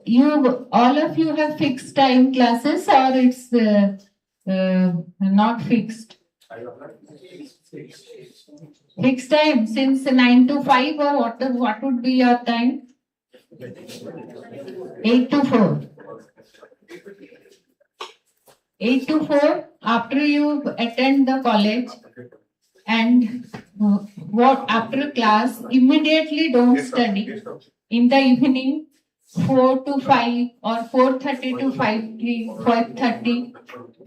you all of you have fixed time classes, or it's not fixed? Fixed time since 9 to 5, or what would be your time? 8 to 4. 8 to 4 after you attend the college, and what after class immediately don't study. In the evening 4 to 5 or 4:30 to 5:30,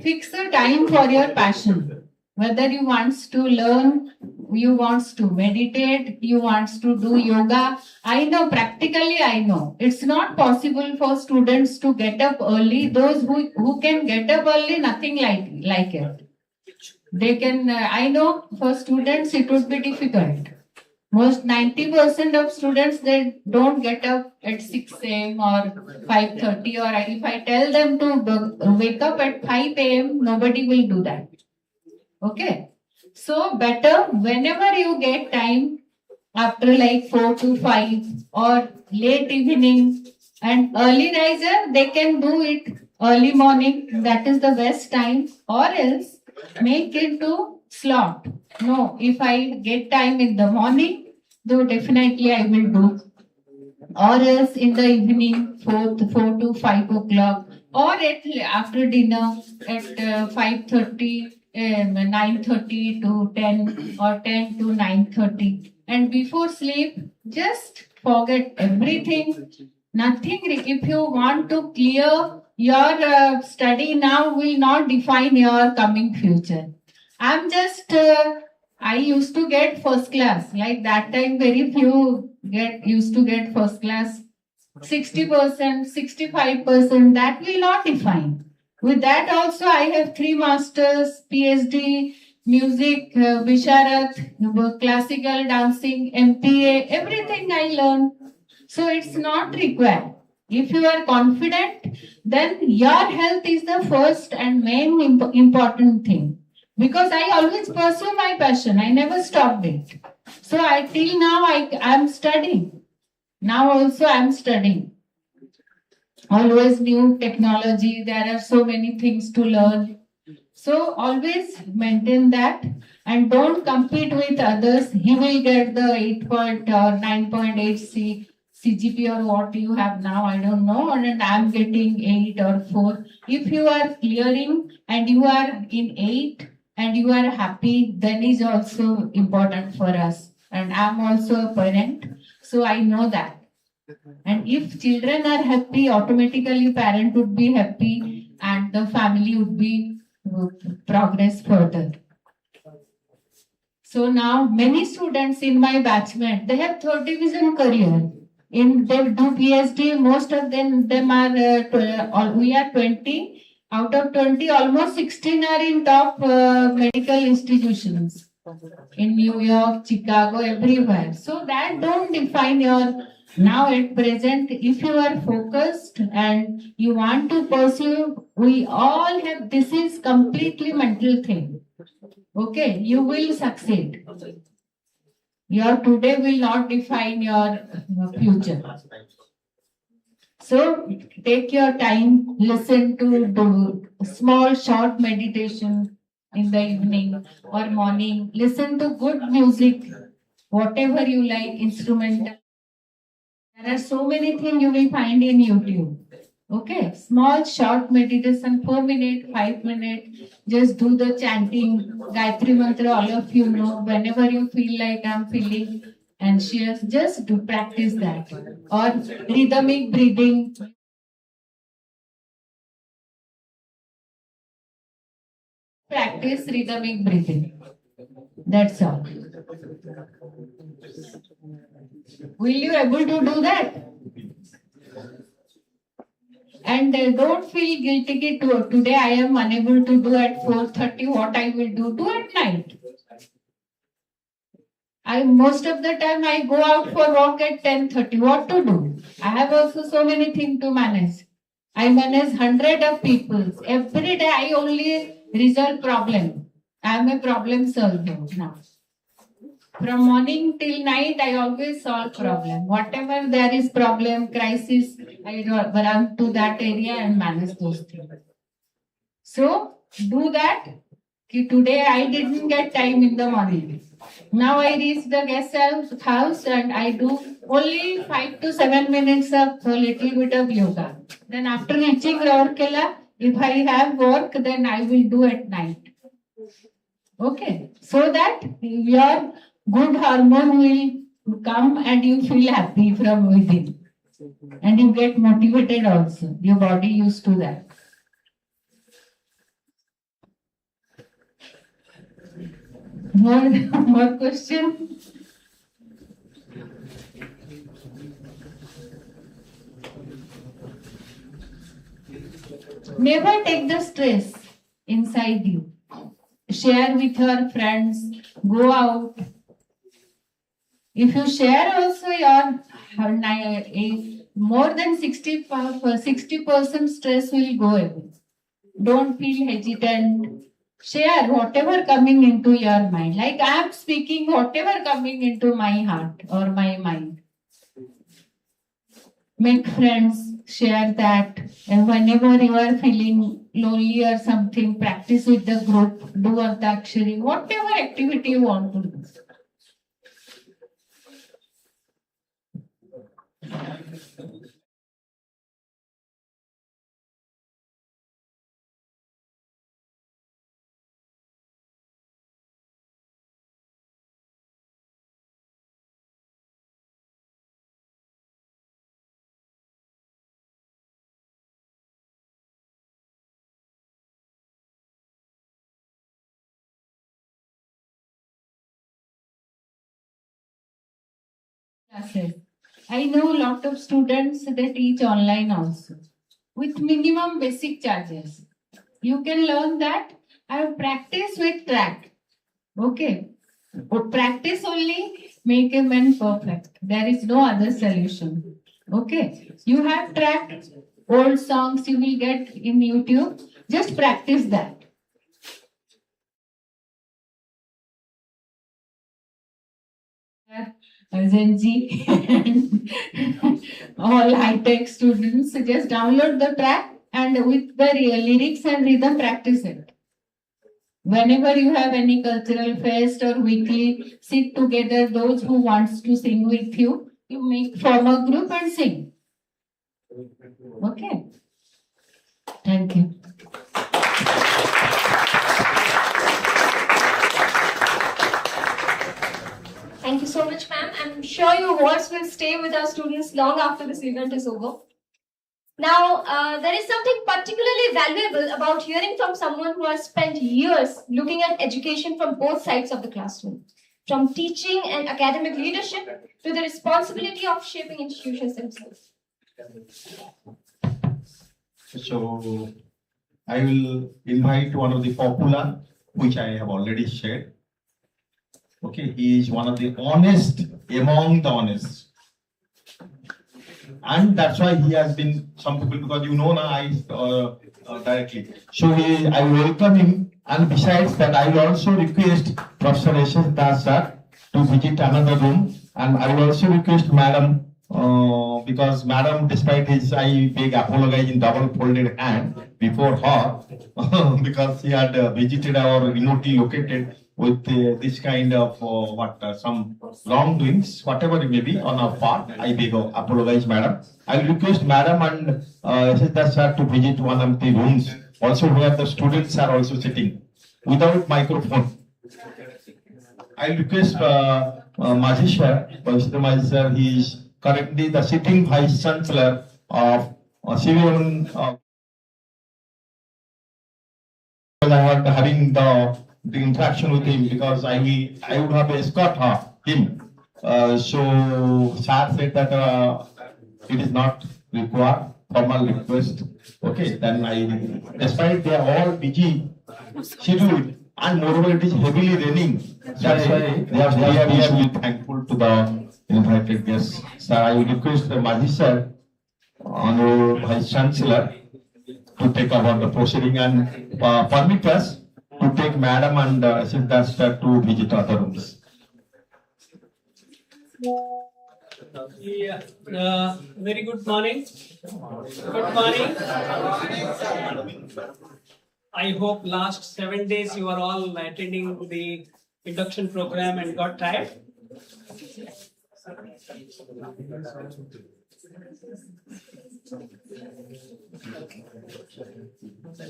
fix a time for your passion. Whether you wants to learn, you wants to meditate, you wants to do yoga. I know, practically I know, it's not possible for students to get up early. Those who can get up early, nothing like it. They can, I know for students it would be difficult. Most 90% of students, they don't get up at 6 a.m. or 5:30, or if I tell them to wake up at 5 a.m., nobody will do that. Okay. So better whenever you get time, after like 4 to 5 or late evening, and early riser, they can do it early morning. That is the best time, or else make it to slot. No, if I get time in the morning, though definitely I will do. Or else in the evening, 4 to 5 o'clock, or after dinner at 5:30, 9:30 to 10, or 10 to 9:30. And before sleep, just forget everything. Nothing. If you want to clear your study now, will not define your coming future. I'm just, I used to get first class. Like that time, very few used to get first class. 60%, 65%, that will not define. With that also, I have 3 masters, PhD, music, Visharat, classical dancing, MPA, everything I learned. So it's not required. If you are confident, then your health is the first and main important thing. Because I always pursue my passion. I never stopped it. So till now I am studying. Now also I am studying. Always new technology. There are so many things to learn. So always maintain that, and don't compete with others. He will get the 8 point or 9.8 CGP or what you have now, I don't know, and I'm getting 8 or 4. If you are clearing and you are in 8 and you are happy, then is also important for us. And I'm also a parent, so I know that. And if children are happy, automatically parent would be happy and the family would be progress further. So now many students in my batchmate, they have third division career. They do PhD, most of them are, we are 20. Out of 20, almost 16 are in top medical institutions. In New York, Chicago, everywhere. So that don't define your, now at present, if you are focused and you want to pursue, we all have, this is completely mental thing. Okay, you will succeed. Your today will not define your future. So take your time, listen to do small short meditation in the evening or morning. Listen to good music, whatever you like, instrumental. There are so many things you will find in YouTube. Okay, small short meditation, 4 minutes, 5 minutes. Just do the chanting, Gayatri Mantra, all of you know. Whenever you feel like I'm feeling anxious, just do practice that. Or rhythmic breathing. Practice rhythmic breathing. That's all. Will you able to do that? And don't feel guilty. Today I am unable to do at 4:30. What I will do at night. Most of the time I go out for walk at 10:30. What to do? I have also so many things to manage. I manage 100 of people. Every day I only resolve problem. I am a problem solver now. From morning till night, I always solve problem. Whatever there is problem, crisis, I run to that area and manage those things. So do that. Today I didn't get time in the morning. Now I reach the guest house and I do only 5 to 7 minutes of a little bit of yoga. Then after reaching Rourkela, if I have work, then I will do at night. Okay, so that your good hormone will come and you feel happy from within. And you get motivated also. Your body used to that. More question? Never take the stress inside you. Share with your friends. Go out. If you share also your more than 60% stress will go away. Don't feel hesitant. Share whatever coming into your mind. Like I am speaking, whatever coming into my heart or my mind. Make friends, share that. And whenever you are feeling lonely or something, practice with the group, do antakshari, whatever activity you want to do. Classes. I know a lot of students they teach online also with minimum basic charges. You can learn that. I have practice with track. Okay. Practice only make a man perfect. There is no other solution. Okay. You have track old songs you will get in YouTube. Just practice that. Gen Z and all high-tech students just download the track and with the lyrics and rhythm practice it. Whenever you have any cultural fest or weekly, sit together, those who wants to sing with you, you form a group and sing. Okay. Thank you. Thank you so much, ma'am. I'm sure your words will stay with our students long after this event is over. Now, there is something particularly valuable about hearing from someone who has spent years looking at education from both sides of the classroom, from teaching and academic leadership to the responsibility of shaping institutions themselves. So, I will invite one of the popular, which I have already shared. Okay, he is one of the honest among the honest. And that's why he has been, some people, because you know now I directly. So I welcome him, and besides that, I will also request Professor S.S. Das sir to visit another room, and I will also request Madam, because Madam, despite his, I beg apologize in double folded hand before her, because he had visited our remotely located with this kind of some wrongdoings, whatever it may be on our part. I beg apologize, Madam. I will request Madam and S.S. sir to visit one of the rooms, also where the students are also sitting without microphone. I will request Maji sir, Maji sir, he is currently the sitting Vice Chancellor of CVM. I was having the interaction with him, because I would have escort him. So sir said that it is not required formal request. Okay, then despite they are all busy scheduled, and moreover it is heavily raining. That's why we are really thankful to the invited guests. Sir, I will request the Maji sir, Honorable Vice Chancellor, to take over the proceeding and permit us to take Madam and S.S. Das sir to visit other rooms. Yeah. Very good morning. Good morning. I hope last 7 days you are all attending the induction program and got tired.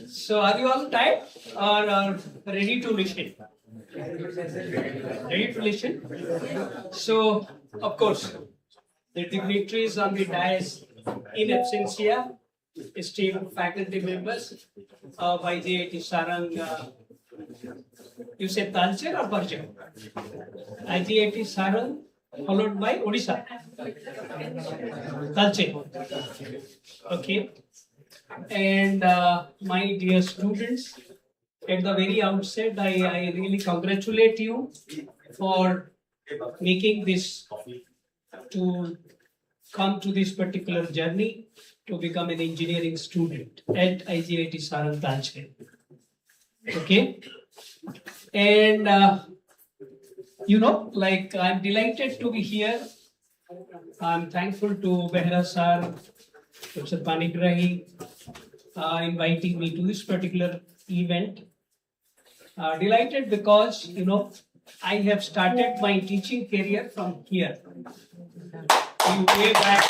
So are you all tired or are ready to listen? Ready to listen? So, of course, the dignitaries on the dais in absentia, esteemed faculty members of IGIT Sarang, you say Talcher or Parcher? IGIT Sarang followed by Odisha. Talcher. Okay. And my dear students, at the very outset, I really congratulate you for making this to come to this particular journey to become an engineering student at IGIT Sarang Talcher. Okay, and like I'm delighted to be here. I'm thankful to Behra sir, Professor Panigrahi, inviting me to this particular event. Delighted because I have started my teaching career from here. Way back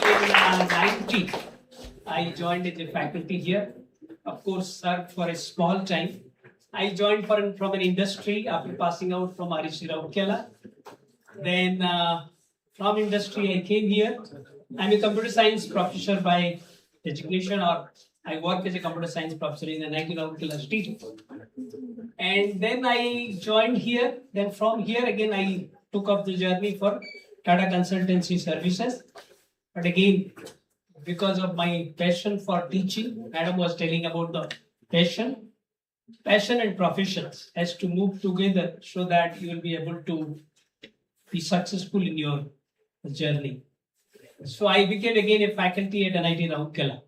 in 90, I joined as a faculty here. Of course, served for a small time. I joined from an industry after passing out from IGIT Sarang. Then from industry, I came here. I'm a computer science professor by designation, or I work as a computer science professor in the IGIT Street. And then I joined here. Then from here again, I took up the journey for Tata Consultancy Services. But again, because of my passion for teaching, Madam was telling about the passion and professions has to move together so that you will be able to be successful in your journey. So I became again a faculty at NIT Rourkela,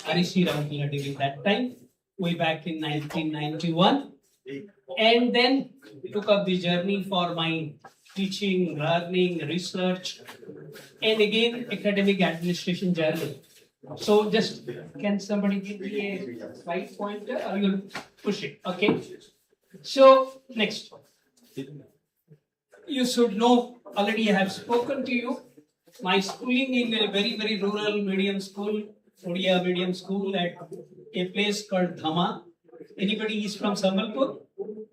REC Rourkela during that time, way back in 1991. And then took up the journey for my teaching, learning, research, and again academic administration journey. So just can somebody give me a slide pointer or you'll push it? Okay. So next. You should know, already I have spoken to you. My schooling in a very, very rural medium school, Odia medium school at a place called Dhama. Anybody is from Sambalpur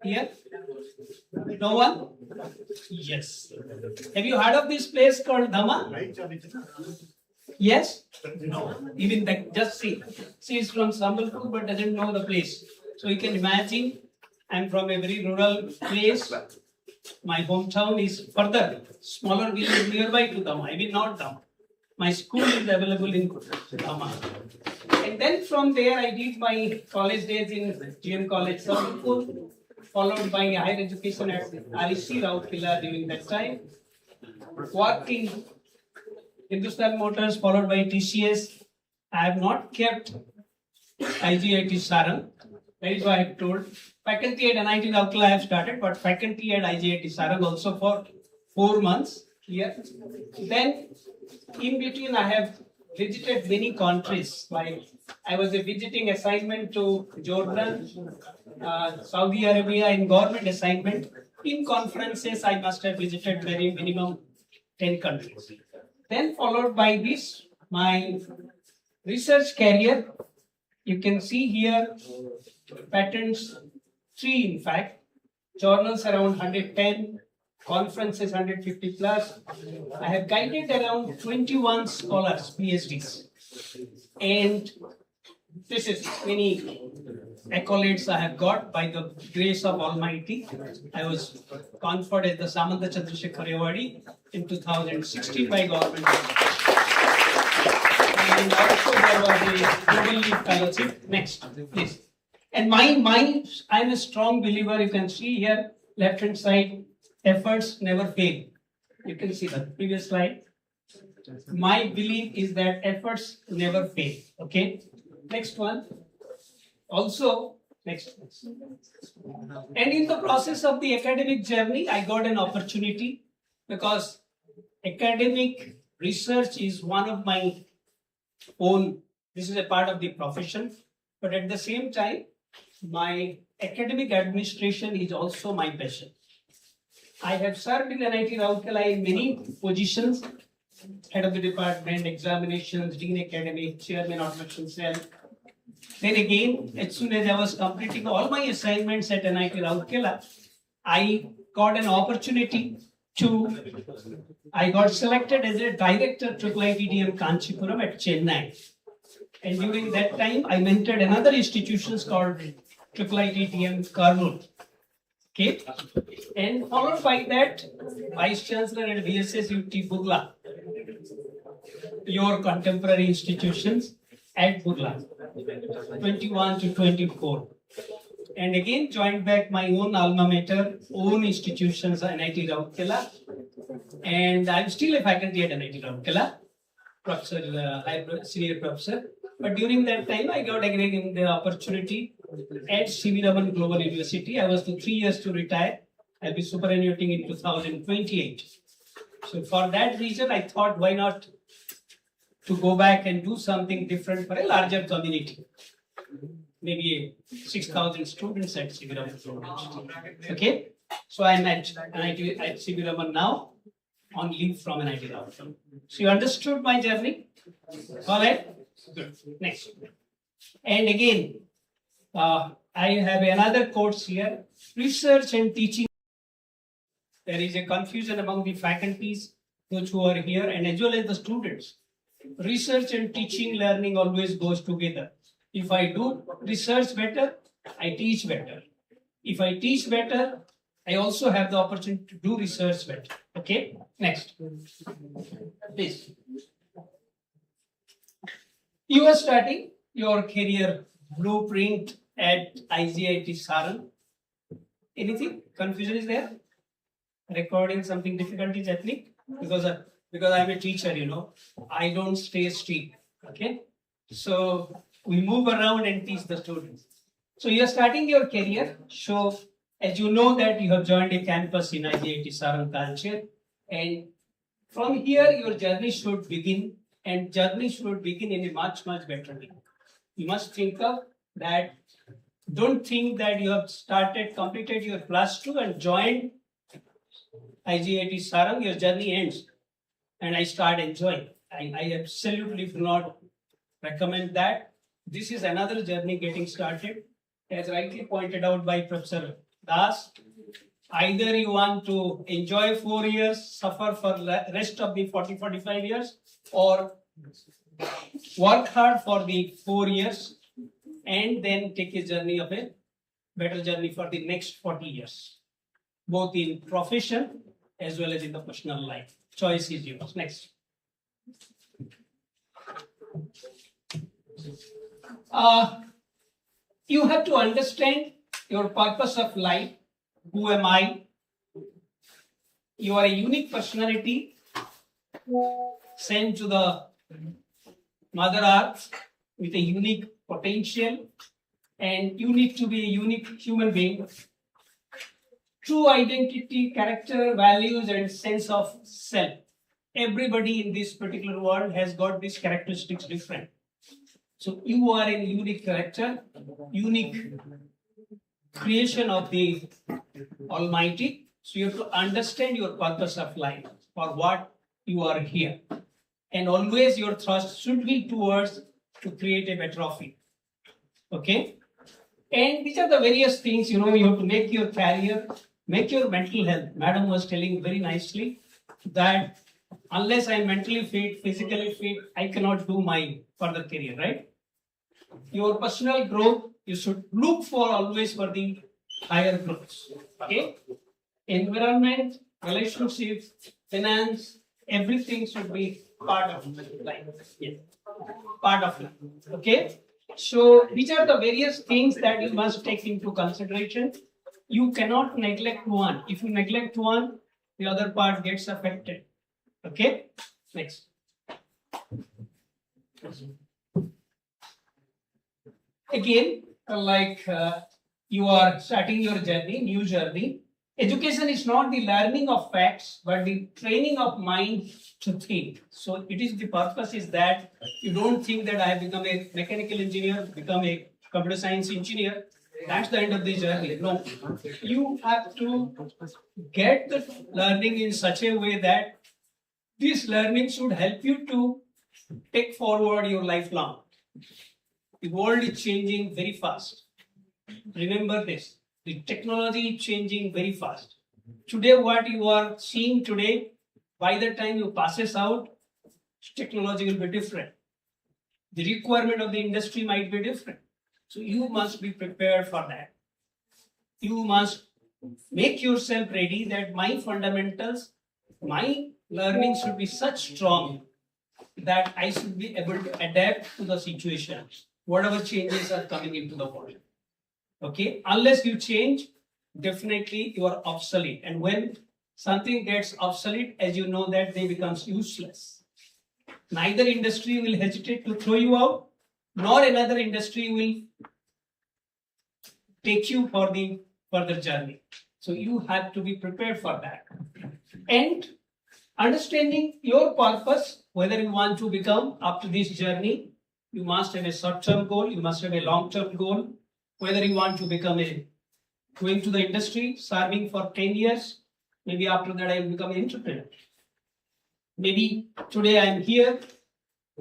here? No one? Yes. Have you heard of this place called Dhama? Yes? No. Even that, just see. She is from Sambalpur but doesn't know the place. So you can imagine, I'm from a very rural place. My hometown is further, smaller village nearby to Dhama. I mean not Dhama. My school is available in Dhama. And then from there I did my college days in GM College Sambalpur, followed by higher education at REC Rourkela during that time. Worked in Hindustan Motors, followed by TCS. I have not kept IGIT Sarang. That is why I have told. Faculty at NIT Rourkela I have started, but faculty at IGIT Sarang also for 4 months here. Then in between I have visited many countries. Like I was a visiting assignment to Jordan, Saudi Arabia in government assignment. In conferences I must have visited very minimum 10 countries. Then followed by this, my research career. You can see here patents 3 in fact, journals around 110, conferences 150 plus. I have guided around 21 scholars, PhDs. And this is many accolades I have got by the grace of Almighty. I was conferred as the Samanta Chandrasekhar Award in 2016 by government. And also there was a Global League Fellowship. Next, please. And I'm a strong believer. You can see here, left hand side, efforts never fail. You can see the previous slide. My belief is that efforts never fail. Okay. Next one. Also, Next. And in the process of the academic journey, I got an opportunity because academic research is one of my own, this is a part of the profession, but at the same time, my academic administration is also my passion. I have served in NIT Rourkela in many positions, head of the department, examinations, dean academic, chairman automation cell. Then again, as soon as I was completing all my assignments at NIT Rourkela, I got an opportunity I got selected as a director IIIT DM Kanchipuram at Chennai. And during that time, I mentored another institution called IIIT DM Kurnool. Okay. And followed by that, Vice Chancellor at VSSUT Bugla, your contemporary institutions at Bugla, 21 to 24. And again, joined back my own alma mater, own institutions, NIT Rourkela. And I'm still a faculty at NIT Rourkela, senior professor. But during that time, I got again the opportunity at C.V. Raman Global University. I was 3 years to retire. I'll be superannuating in 2028. So for that reason, I thought, why not to go back and do something different for a larger community. Maybe 6,000 students at C.V. Raman Global University. Okay, so I'm at C.V. Raman now, on leave from NIT Rourkela. So you understood my journey? All right. Good. Next. And again, I have another course here, research and teaching. There is a confusion among the faculties, those who are here, and as well as the students. Research and teaching learning always goes together. If I do research better, I teach better. If I teach better, I also have the opportunity to do research better. Okay, next. Please. You are starting your career blueprint at IGIT Sarang. Anything? Confusion is there? Recording something difficult is ethnic? Because I'm a teacher, you know. I don't stay still. Okay? So we move around and teach the students. So you are starting your career. So as you know that you have joined a campus in IGIT Sarang culture. And from here your journey should begin. And journey should begin in a much, much better way. You must think of that. Don't think that you have completed your +2 and joined IGIT Sarang, your journey ends. And I start enjoying. I absolutely do not recommend that. This is another journey getting started. As rightly pointed out by Professor Das, either you want to enjoy 4 years, suffer for the rest of the 40-45 years, or work hard for the 4 years and then take a journey of a better journey for the next 40 years, both in profession as well as in the personal life. Choice is yours. Next. You have to understand your purpose of life. Who am I? You are a unique personality sent to the Mother Earth with a unique potential, and you need to be a unique human being. True identity, character, values, and sense of self. Everybody in this particular world has got these characteristics different. So you are a unique character, unique creation of the Almighty. So you have to understand your purpose of life, for what you are here. And always your thrust should be towards to create a better of it. Okay? And these are the various things, you know, you have to make your career, make your mental health. Madam was telling very nicely that unless I'm mentally fit, physically fit, I cannot do my further career, right? Your personal growth, you should look for always for the higher growths. Okay? Environment, relationships, finance, everything should be part of life. Yes. Part of life. Okay? So these are the various things that you must take into consideration. You cannot neglect one. If you neglect one, the other part gets affected. Okay? Next. Again, like you are starting your journey, new journey. Education is not the learning of facts, but the training of mind to think. So it is the purpose is that you don't think that I have become a mechanical engineer, become a computer science engineer. That's the end of the journey. No, you have to get the learning in such a way that this learning should help you to take forward your lifelong. The world is changing very fast. Remember this. The technology is changing very fast. Today, what you are seeing today, by the time you passes out, technology will be different. The requirement of the industry might be different. So you must be prepared for that. You must make yourself ready that my fundamentals, my learning should be such strong that I should be able to adapt to the situation, whatever changes are coming into the world. Okay, unless you change, definitely you are obsolete. And when something gets obsolete, as you know that they becomes useless. Neither industry will hesitate to throw you out, nor another industry will take you for the further journey. So you have to be prepared for that. And understanding your purpose, whether you want to become after this journey, you must have a short-term goal, you must have a long-term goal. Whether you want to become going to the industry, serving for 10 years, maybe after that I will become an entrepreneur. Maybe today I am here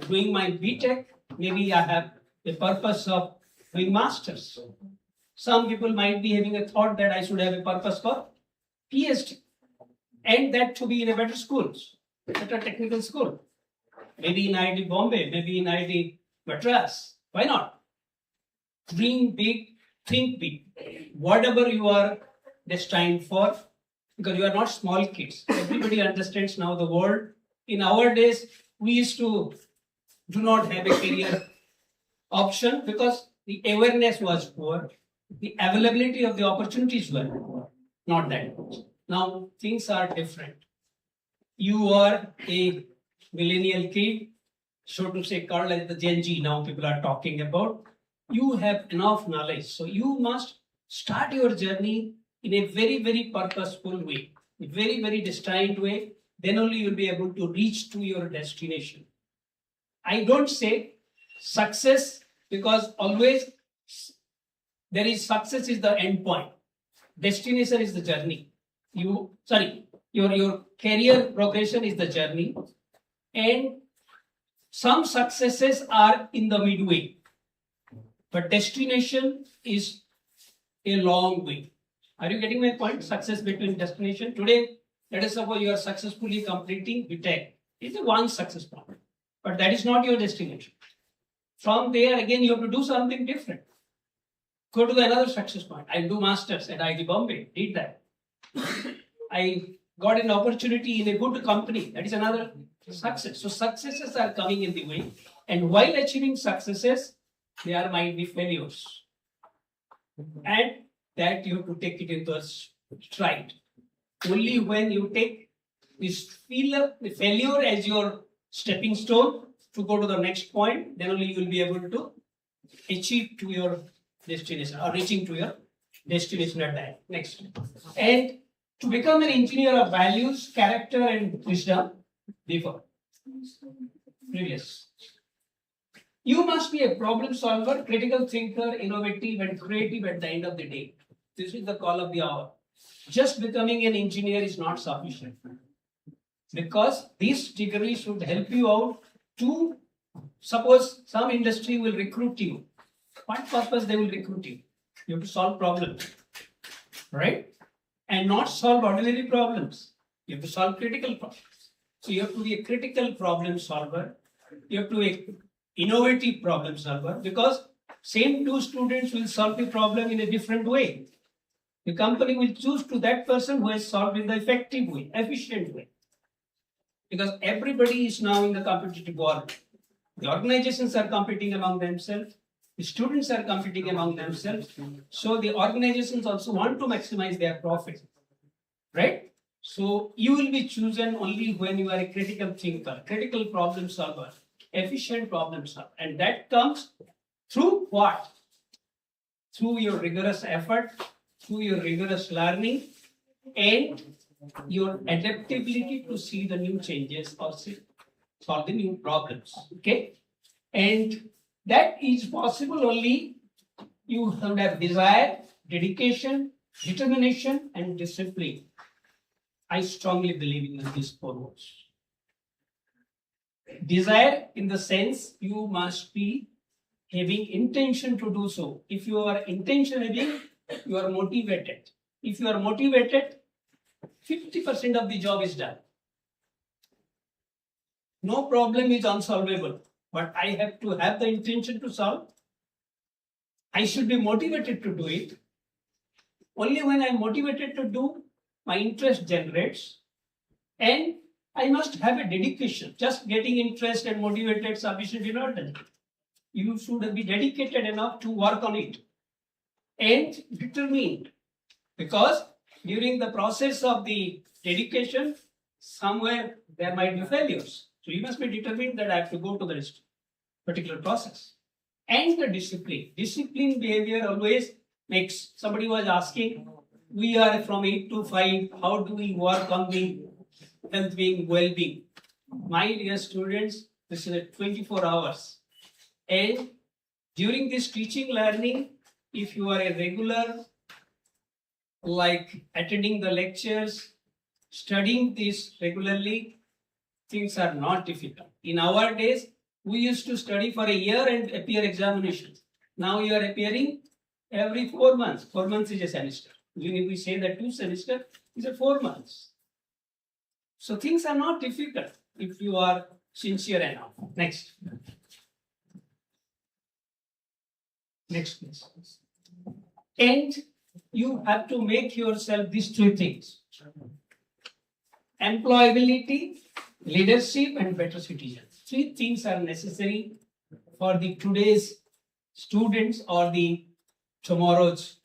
doing my BTech, maybe I have a purpose of doing masters. Some people might be having a thought that I should have a purpose for PhD, and that to be in a better schools, better technical school. Maybe in IIT Bombay, maybe in IIT Madras. Why not? Dream big, think big. Whatever you are destined for, because you are not small kids. Everybody understands now the world. In our days, we used to do not have a career option because the awareness was poor. The availability of the opportunities were not that much. Now things are different. You are a millennial kid, so to say, called as the Gen Z. Now people are talking about. You have enough knowledge, so you must start your journey in a very, very purposeful way, a very, very destined way. Then only you will be able to reach to your destination. I don't say success because always there is success is the end point. Destination is the journey. Your career progression is the journey, and some successes are in the midway, but destination is a long way. Are you getting my point? Success between destination. Today, let us suppose you are successfully completing BTech. It's a one success point, but that is not your destination. From there, again, you have to do something different. Go to the another success point. I do masters at IIT Bombay. Did that. I got an opportunity in a good company. That is another success. So successes are coming in the way, and while achieving successes, there might be failures, and that you have to take it into stride. Only when you take this failure as your stepping stone to go to the next point, then only you will be able to achieve to your destination or reaching to your destination at that. Next. And to become an engineer of values, character, and wisdom, before. Previous. You must be a problem solver, critical thinker, innovative, and creative at the end of the day. This is the call of the hour. Just becoming an engineer is not sufficient, because this degree should help you out to, suppose some industry will recruit you. What purpose they will recruit you? You have to solve problems, right? And not solve ordinary problems. You have to solve critical problems. So you have to be a critical problem solver. You have to be an innovative problem solver, because same two students will solve the problem in a different way. The company will choose to that person who has solved in the effective way, efficient way. Because everybody is now in the competitive world. The organizations are competing among themselves. The students are competing among themselves. So the organizations also want to maximize their profit. Right? So you will be chosen only when you are a critical thinker, critical problem solver, efficient problem solver. And that comes through what? through your rigorous effort, through your rigorous learning, and your adaptability to see the new changes or solve the new problems. Okay, and that is possible only you have that desire, dedication, determination, and discipline. I strongly believe in these four words. Desire, in the sense you must be having intention to do so. If you are intention having, you are motivated. If you are motivated, 50% of the job is done. No problem is unsolvable, but I have to have the intention to solve. I should be motivated to do it. Only when I am motivated to do, my interest generates, and I must have a dedication. Just getting interest and motivated sufficiently not done. You should be dedicated enough to work on it and determined, because during the process of the dedication, somewhere there might be failures. So you must be determined that I have to go to this particular process. And the discipline. Discipline behavior always makes, somebody was asking, we are from 8 to 5, how do we work on the health being, well-being? My dear students, this is a 24 hours. And during this teaching learning, if you are a regular, like attending the lectures, studying this regularly, things are not difficult. In our days, we used to study for a year and appear examinations. Now you are appearing every 4 months. 4 months is a semester. Even if we say that 2 semesters, is a 4 months. So things are not difficult if you are sincere enough. Next. Next, please. And you have to make yourself these 3 things: employability, leadership, and better citizens. 3 things are necessary for the today's students or the tomorrow's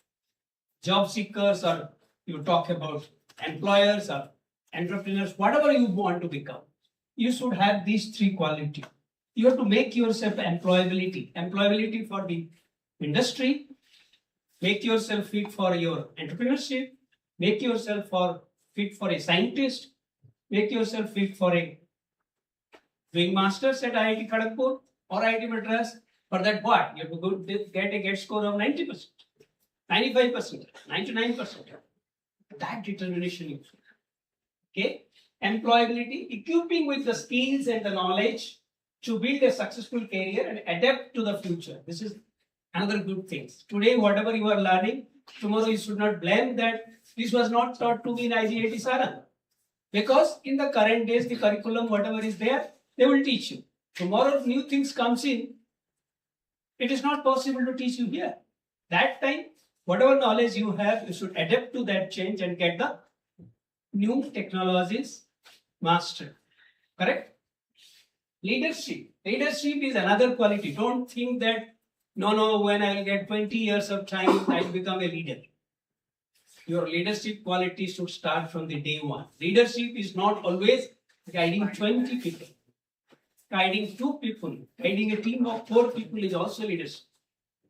job seekers, or you talk about employers or entrepreneurs, whatever you want to become. You should have these 3 qualities. You have to make yourself employability. Employability for the industry, make yourself fit for your entrepreneurship, make yourself fit for a scientist, make yourself fit for a doing masters at IIT Kharagpur or IIT Madras. For that, what? You have to go get a GET score of 90%, 95%, 99%. That determination you should. Okay? Employability, equipping with the skills and the knowledge to build a successful career and adapt to the future. This is another good thing. Today, whatever you are learning, tomorrow you should not blame that this was not taught to me in IGIT Sarang. Because in the current days, the curriculum, whatever is there, they will teach you. Tomorrow, new things comes in. It is not possible to teach you here. That time, whatever knowledge you have, you should adapt to that change and get the new technologies mastered. Correct? Leadership. Leadership is another quality. Don't think that, no, when I will get 20 years of time, I will become a leader. Your leadership quality should start from the day one. Leadership is not always guiding 20 people. Guiding 2 people, guiding a team of 4 people is also leadership.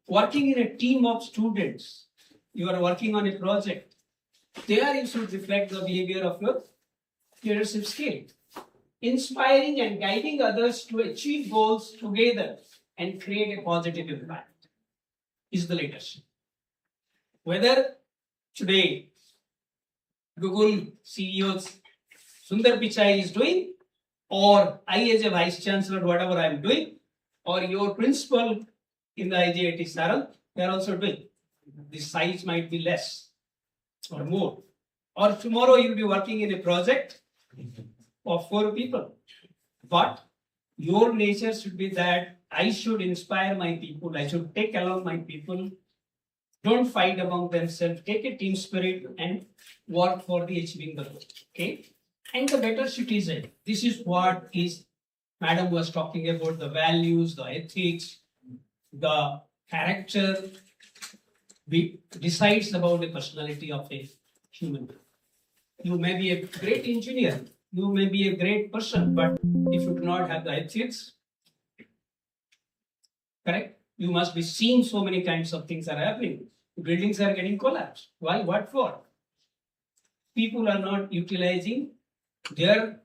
Working in a team of students, you are working on a project. There you should reflect the behavior of your leadership skill. Inspiring and guiding others to achieve goals together and create a positive impact is the leadership. Whether today Google CEOs Sundar Pichai is doing, or I as a Vice Chancellor, whatever I am doing, or your principal in the IGIT Sarang, they are also doing. The size might be less or more. Or tomorrow you will be working in a project of 4 people. But your nature should be that I should inspire my people, I should take along my people. Don't fight among themselves. Take a team spirit and work for the achieving the goal. Okay? And the better citizen. This is what is Madam was talking about, the values, the ethics, the character decides about the personality of a human being. You may be a great engineer, you may be a great person, but if you do not have the ethics, correct? You must be seeing so many kinds of things are happening. Buildings are getting collapsed. Why? What for? People are not utilizing their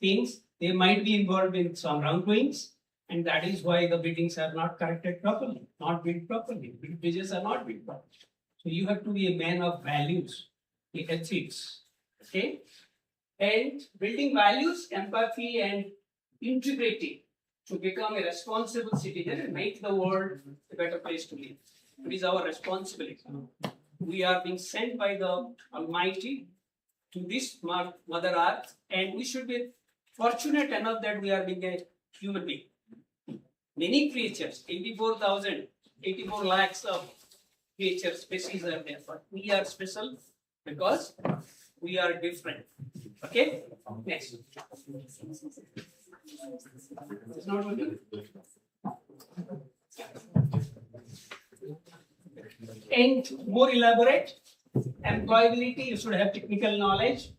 things. They might be involved in some wrongdoings, and that is why the buildings are not corrected properly, not built properly. Bridges are not built properly. So you have to be a man of values, the ethics. Okay? And building values, empathy, and integrity to become a responsible citizen and make the world a better place to live. It is our responsibility. We are being sent by the Almighty to this Mother Earth, and we should be fortunate enough that we are being a human being. Many creatures, 84 lakhs of creatures, species are there, but we are special because we are different. Okay? Next. It's not working. And more elaborate, employability, you should have technical knowledge,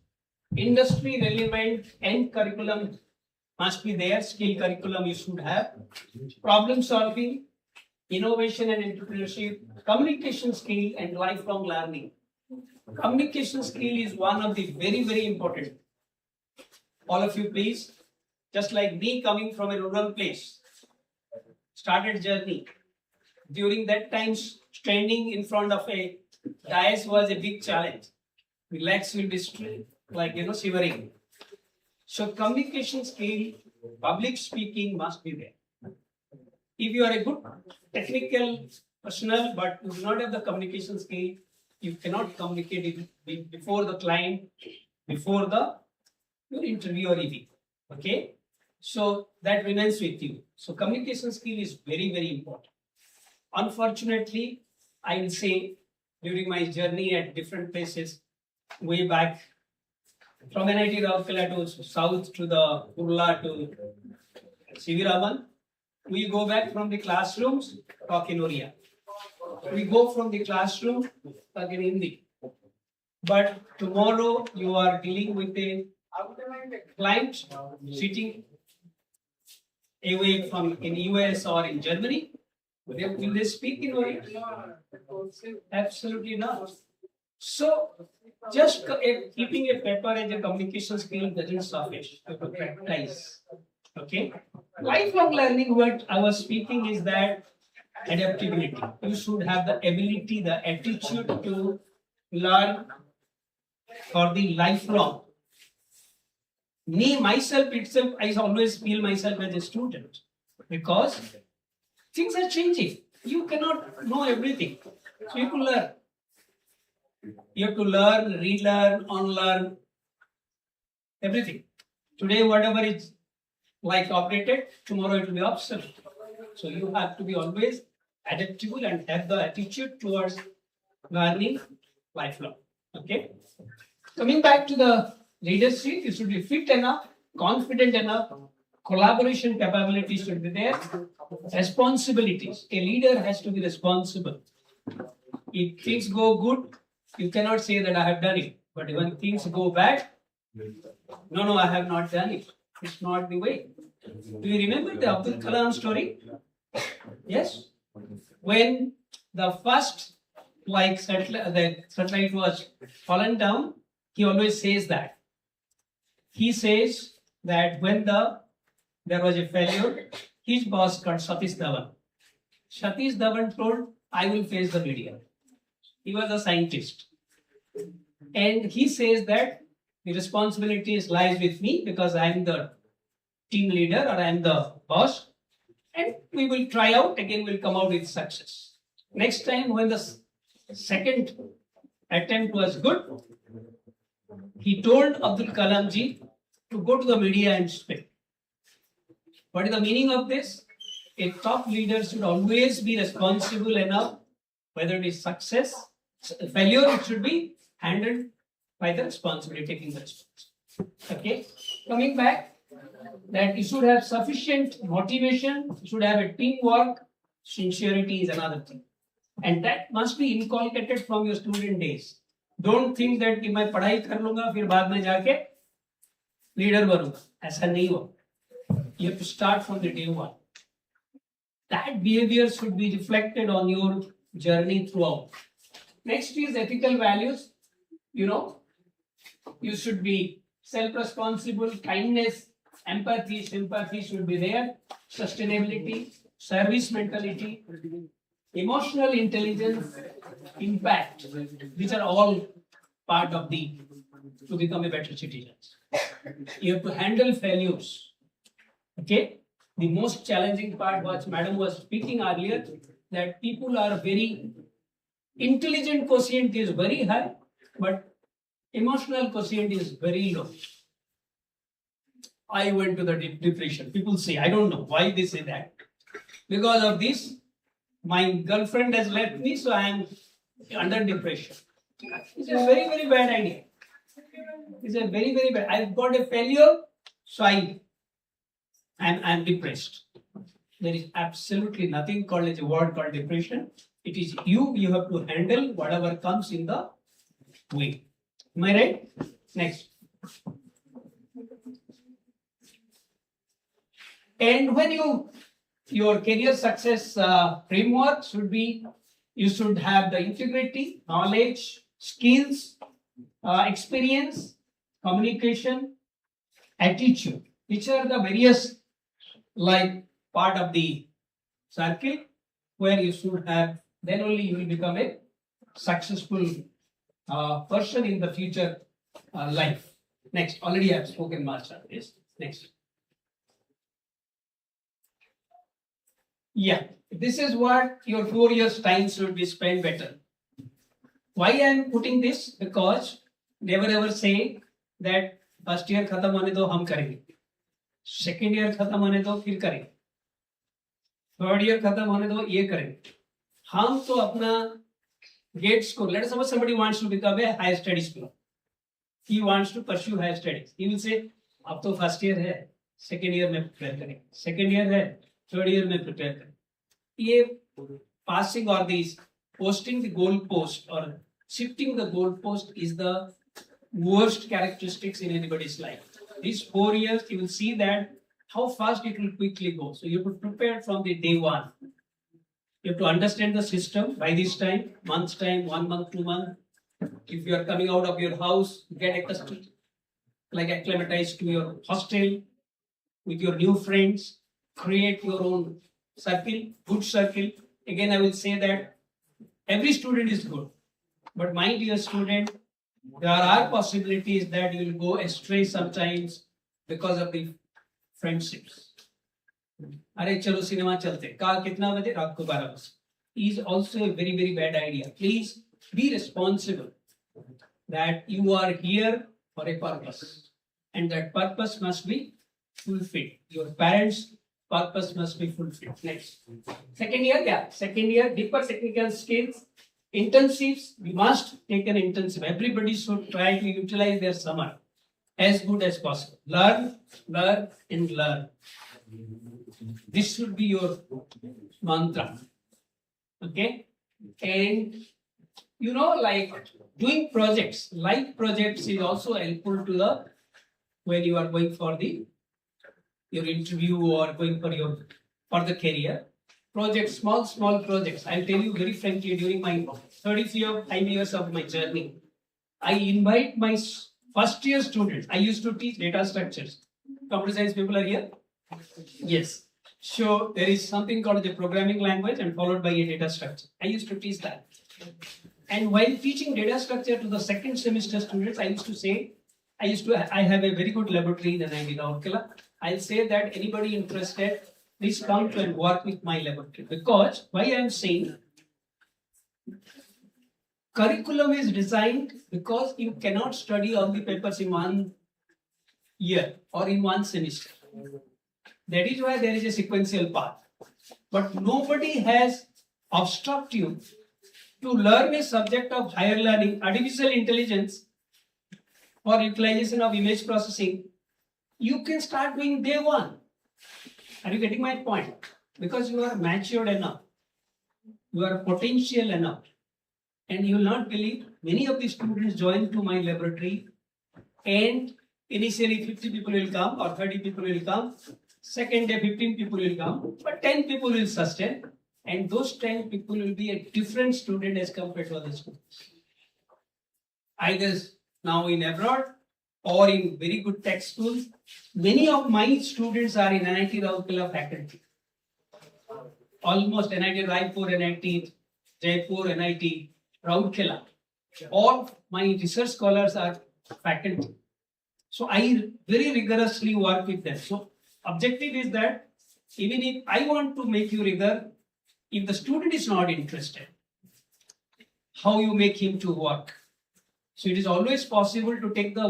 industry relevant and curriculum must be there, skill curriculum you should have, problem solving, innovation and entrepreneurship, communication skill and lifelong learning. Communication skill is one of the very, very important. All of you please, just like me coming from a rural place, started journey. During that time, standing in front of a dais was a big challenge. The legs will be straight, like shivering. So communication skill, public speaking must be there. If you are a good technical personnel but you do not have the communication skill, you cannot communicate it before the client, before your interviewee. Okay? So that remains with you. So communication skill is very, very important. Unfortunately, I will say during my journey at different places, way back from NIT Rourkela to south to the Kurla to Siviraman, we go back from the classrooms, talk in Oriya. We go from the classroom, talk in Hindi. But tomorrow you are dealing with a client sitting away from in US or in Germany. Will they speak in Oriya? Absolutely not. So, just keeping a paper as a communication skill doesn't suffice. You have to practice. Okay? Lifelong learning, what I was speaking is that adaptability. You should have the ability, the attitude to learn for the lifelong. Me, myself itself, I always feel myself as a student because things are changing. You cannot know everything. So you have to learn. You have to learn, relearn, unlearn, everything. Today, whatever is like operated, tomorrow it will be obsolete. So you have to be always adaptable and have the attitude towards learning lifelong. Okay? Coming back to the leadership, you should be fit enough, confident enough, collaboration capabilities should be there, responsibilities. A leader has to be responsible. If things go good, you cannot say that I have done it. But when things go bad, no, I have not done it. It's not the way. Do you remember the Abdul Kalam story? Yes? When the first satellite was fallen down, he always says that. He says that when there was a failure, his boss called Satish Dhawan. Satish Dhawan told, I will face the media. He was a scientist. And he says that the responsibility lies with me because I am the team leader or I am the boss. And we will try out, again we'll come out with success. Next time when the second attempt was good, he told Abdul Kalam ji to go to the media and speak. What is the meaning of this? A top leader should always be responsible enough, whether it is success, failure, it should be handled by the responsibility, taking the responsibility. Okay? Coming back, that you should have sufficient motivation, you should have a teamwork, sincerity is another thing. And that must be inculcated from your student days. Don't think that कि मैं पढ़ाई कर लूंगा फिर बाद में जाके leader बनूंगा. ऐसा नहीं हो. You have to start from the day one. that behavior should be reflected on your journey throughout. Next is ethical values. You know, you should be self-responsible, kindness, empathy, sympathy should be there, sustainability, service mentality, emotional intelligence, impact. These are all part of the to become a better citizen. You have to handle failures. Okay? The most challenging part was Madam was speaking earlier that people are very intelligent quotient is very high, but emotional quotient is very low. I went to the depression. People say, I don't know why they say that. Because of this, my girlfriend has left me, so I am under depression. It's a very, very bad idea. It's a very, very bad. I've got a failure, so I'm depressed. There is absolutely nothing called as a word called depression. It is you have to handle whatever comes in the way. Am I right? Next. And when your career success framework should be, you should have the integrity, knowledge, skills, experience, communication, attitude, which are the various like part of the circle where you should have, then only you will become a successful person in the future life. Next, already I have spoken much on this. Next. Yeah, this is what your 4 years time should be spent better. Why I am putting this? Because never ever say that first year खत्म होने दो हम करेंगे, second year खत्म होने दो फिर करेंगे, third year खत्म होने दो ये करेंगे. हम तो अपना gates को, let us suppose somebody wants to become a higher studies fellow. He wants to pursue higher studies. He will say, अब तो first year है, second year में prepare करेंगे, second year है, third year में prepare करेंगे. ये passing or these posting the goal post or shifting the goal post is the worst characteristics in anybody's life. These 4 years, you will see that how fast it will quickly go. So you have to prepare from the day one. You have to understand the system by this time, month's time, 1 month, 2 months. If you are coming out of your house, get accustomed, like acclimatized to your hostel, with your new friends, create your own circle, good circle. Again, I will say that every student is good, but my dear student, there are possibilities that you will go astray sometimes because of the friendships. अरे चलो cinema चलते, कहाँ कितना बजे? रात को 12 बजे. Is also a very, very bad idea. Please be responsible that you are here for a purpose, and that purpose must be fulfilled. Your parents' purpose must be fulfilled. Next. Second year, yeah. Second year, deeper technical skills. Intensives, we must take an intensive. Everybody should try to utilize their summer as good as possible. Learn, learn, and learn. This should be your mantra. Okay? And you know, like doing projects, life projects is also helpful to the when you are going for your interview or going for the career. Projects, small projects. I'll tell you very frankly, during my 35 years of my journey, I invite my first year students. I used to teach data structures. Computer science people are here? Yes. So there is something called the programming language and followed by a data structure. I used to teach that. And while teaching data structure to the second semester students, I have a very good laboratory that I did out. I'll say that anybody interested, please come to and work with my laboratory. Because why I am saying curriculum is designed because you cannot study all the papers in 1 year or in 1 semester. That is why there is a sequential path. But nobody has obstructed you to learn a subject of higher learning, artificial intelligence, or utilization of image processing. You can start doing day one. Are you getting my point? Because you are matured enough, you are potential enough, and you will not believe many of the students join to my laboratory, and Initially 50 people will come or 30 people will come. Second day 15 people will come, but 10 people will sustain. And those 10 people will be a different student as compared to other students. Either now in abroad or in very good tech schools. Many of my students are in NIT Rourkela faculty. Almost NIT Raipur, NIT Jaipur, NIT Rourkela. All my research scholars are faculty. So I very rigorously work with them. So objective is that even if I want to make you rigor, if the student is not interested, how you make him to work? So it is always possible to take the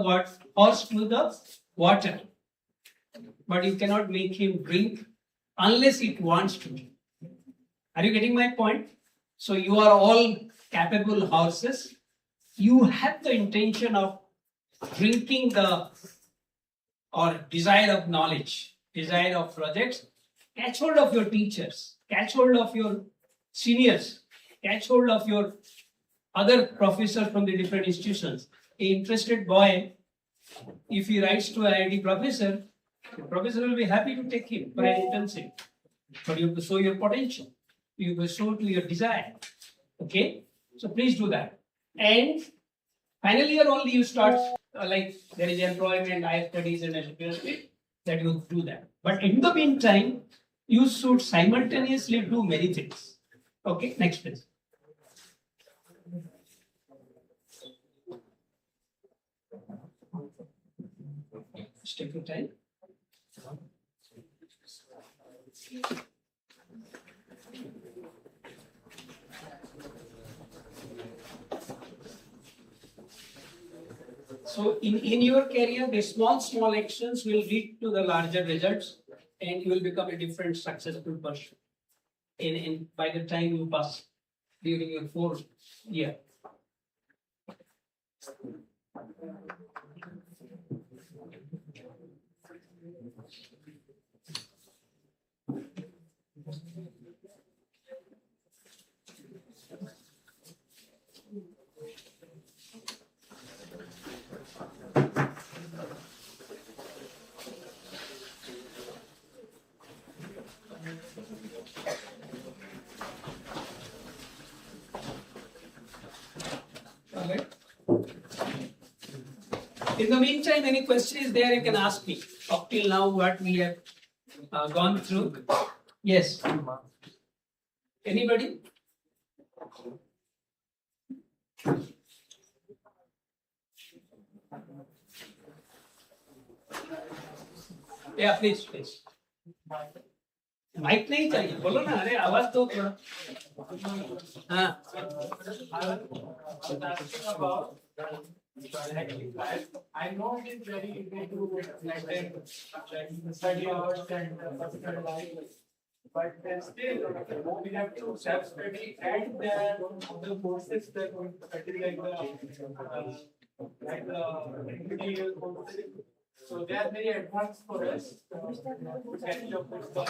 horse to the water, but you cannot make him drink unless it wants to. Are you getting my point? So you are all capable horses. You have the intention of drinking the or desire of knowledge, desire of projects. Catch hold of your teachers, catch hold of your seniors, catch hold of your other professors from the different institutions. An interested boy, if he writes to an IIT professor, the professor will be happy to take him for an internship. But you have to show your potential. You have to show to your desire. Okay? So please do that. And final year only you start, like there is employment, higher studies and education, that you do that. But in the meantime, you should simultaneously do many things. Okay? Next please. Just take your time. So in your career, the small actions will lead to the larger results and you will become a different successful person by the time you pass during your 4th year. Alright. In the meantime, any question is there, you can ask me. Up till now, what we have gone through. Yes. Anybody? Yeah, please. Mic नहीं चाहिए बोलो ना अरे आवाज तो थोड़ा हाँ I know it is very easy to maintain study hours and personal life, but still we have to self-study and the courses that we study like the remedial courses. So they are very advanced for us. Catch up with the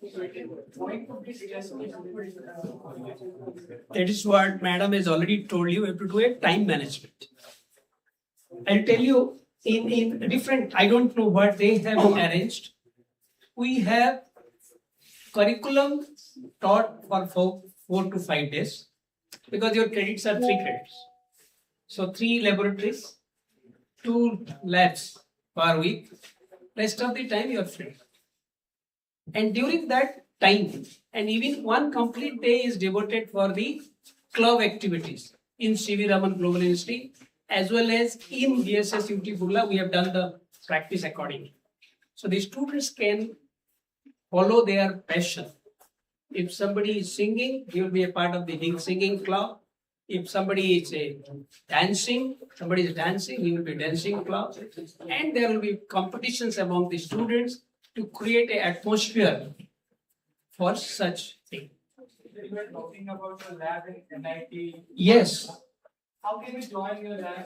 so it is going to be stressful. That is what madam has already told you. You have to do a time management. I'll tell you in different, I don't know what they have arranged. We have curriculum taught for 4 to 5 days because your credits are 3 credits. So 3 laboratories, 2 labs per week. Rest of the time you are free. And during that time, and even 1 complete day is devoted for the club activities in CV Raman Global University as well as in DSS UT Bugla. We have done the practice accordingly. So the students can follow their passion. If somebody is singing, he will be a part of the singing club. If somebody is dancing, he will be dancing club. And there will be competitions among the students to create an atmosphere for such thing. You were talking about the lab in NIT. Yes. How can we join your lab?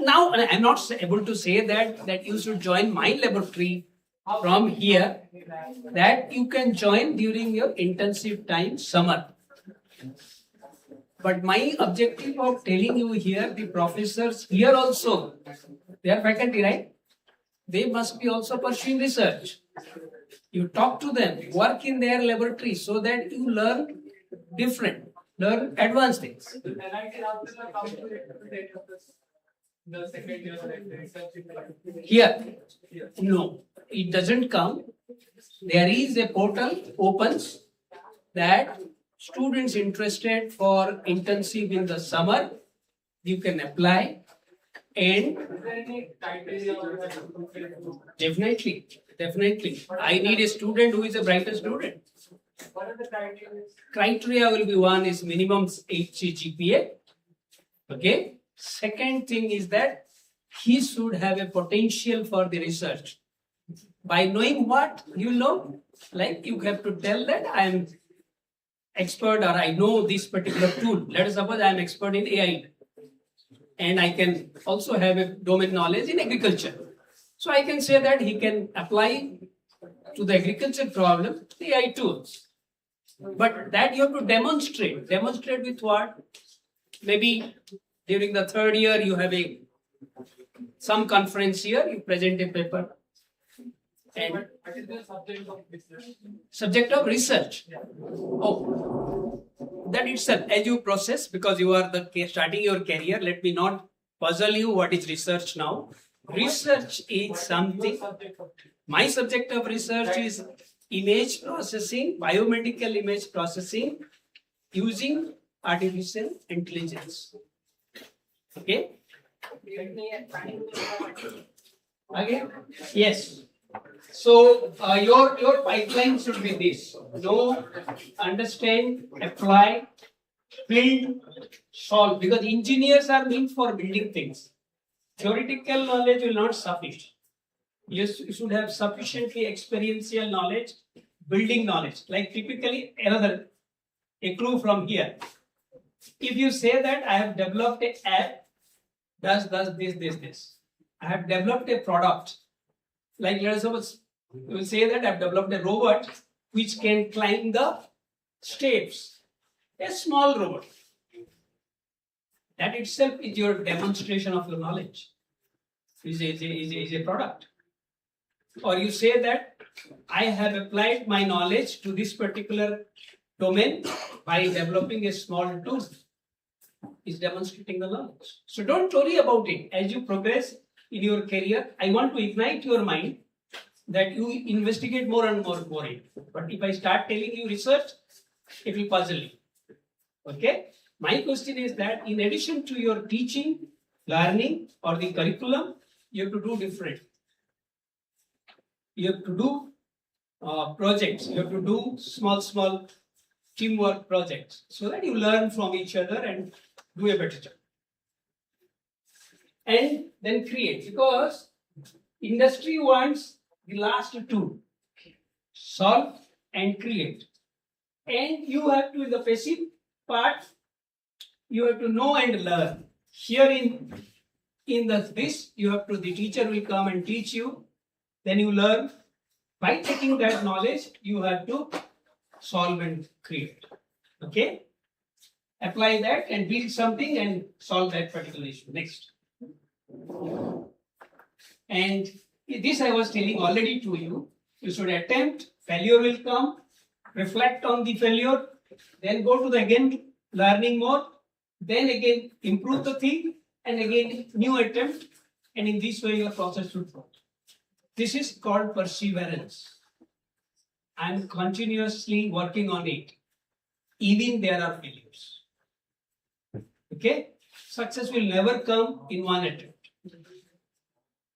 Now, I'm not able to say that you should join my laboratory from here. That you can join during your intensive time, summer. But my objective of telling you here, the professors here also, They are faculty, right? They must be also pursuing research. You talk to them, work in their laboratory so that you learn learn advanced things. And I can after the come to the second year Here, no, it doesn't come. There is a portal opens that students interested for intensive in the summer, you can apply, and Is there any criteria or definitely. I need a student who is a brighter student. what are the criteria? Criteria will be one is minimum 8 GPA. Okay. Second thing is that he should have a potential for the research. By knowing what you know, like you have to tell that I am expert or I know this particular tool. Let us suppose I am expert in AI. And I can also have a domain knowledge in agriculture. So I can say that he can apply to the agriculture problem the AI tools. But that you have to demonstrate. Demonstrate with what? Maybe during the third year you have some conference here, you present a paper. And What is the subject of business? subject of research. Oh, that itself, as you process, because you are starting your career, let me not puzzle you what is research now. Research is something, my subject of research is image processing, biomedical image processing using artificial intelligence. Okay? Again? Yes. So your pipeline should be this: know, understand, apply, build, solve. Because engineers are meant for building things. Theoretical knowledge will not suffice. You should have sufficiently experiential knowledge, building knowledge. Like typically a clue from here. If you say that I have developed an app, does this. I have developed a product. Like let us suppose you will say that I have developed a robot which can climb the steps. A small robot. That itself is your demonstration of your knowledge. Is a product. Or you say that I have applied my knowledge to this particular domain by developing a small tool. Is demonstrating the knowledge. So don't worry about it. As you progress in your career, I want to ignite your mind that you investigate more and more for it. But if I start telling you research, it will puzzle you. Okay? My question is that in addition to your teaching, learning, or the curriculum, you have to do different. You have to do projects. You have to do small teamwork projects so that you learn from each other and do a better job. And then create, because industry wants the last two: solve and create. And you have to, in the passive part, you have to know and learn. Here in this, you have to, the teacher will come and teach you, then you learn. By taking that knowledge, you have to solve and create. Okay? Apply that and build something and solve that particular issue. Next. And this I was telling already to you. You should attempt, failure will come, reflect on the failure, then go to the again learning mode, then again improve the thing, and again new attempt, and in this way your process should go. This is called perseverance. I am continuously working on it, even there are failures. Okay? Success will never come in one attempt.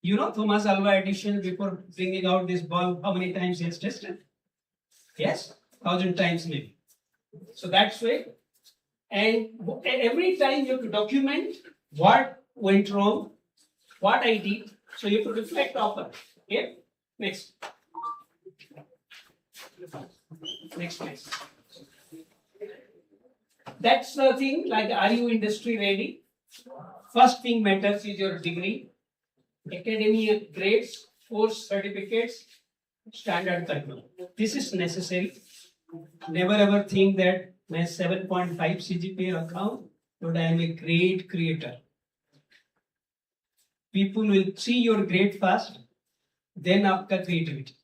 You know Thomas Alva Edison, before bringing out this bulb, how many times he has tested? Yes? 1,000 times maybe. So that's way. And every time you have to document what went wrong, what I did. So you have to reflect often. Okay? Next. Next, please. That's the thing, like, are you industry ready? First thing matters is your degree, academic grades, course certificates, standard curriculum. This is necessary. Never ever think that my 7.5 CGPA account, but I am a great creator. People will see your grade first, then आपका creativity.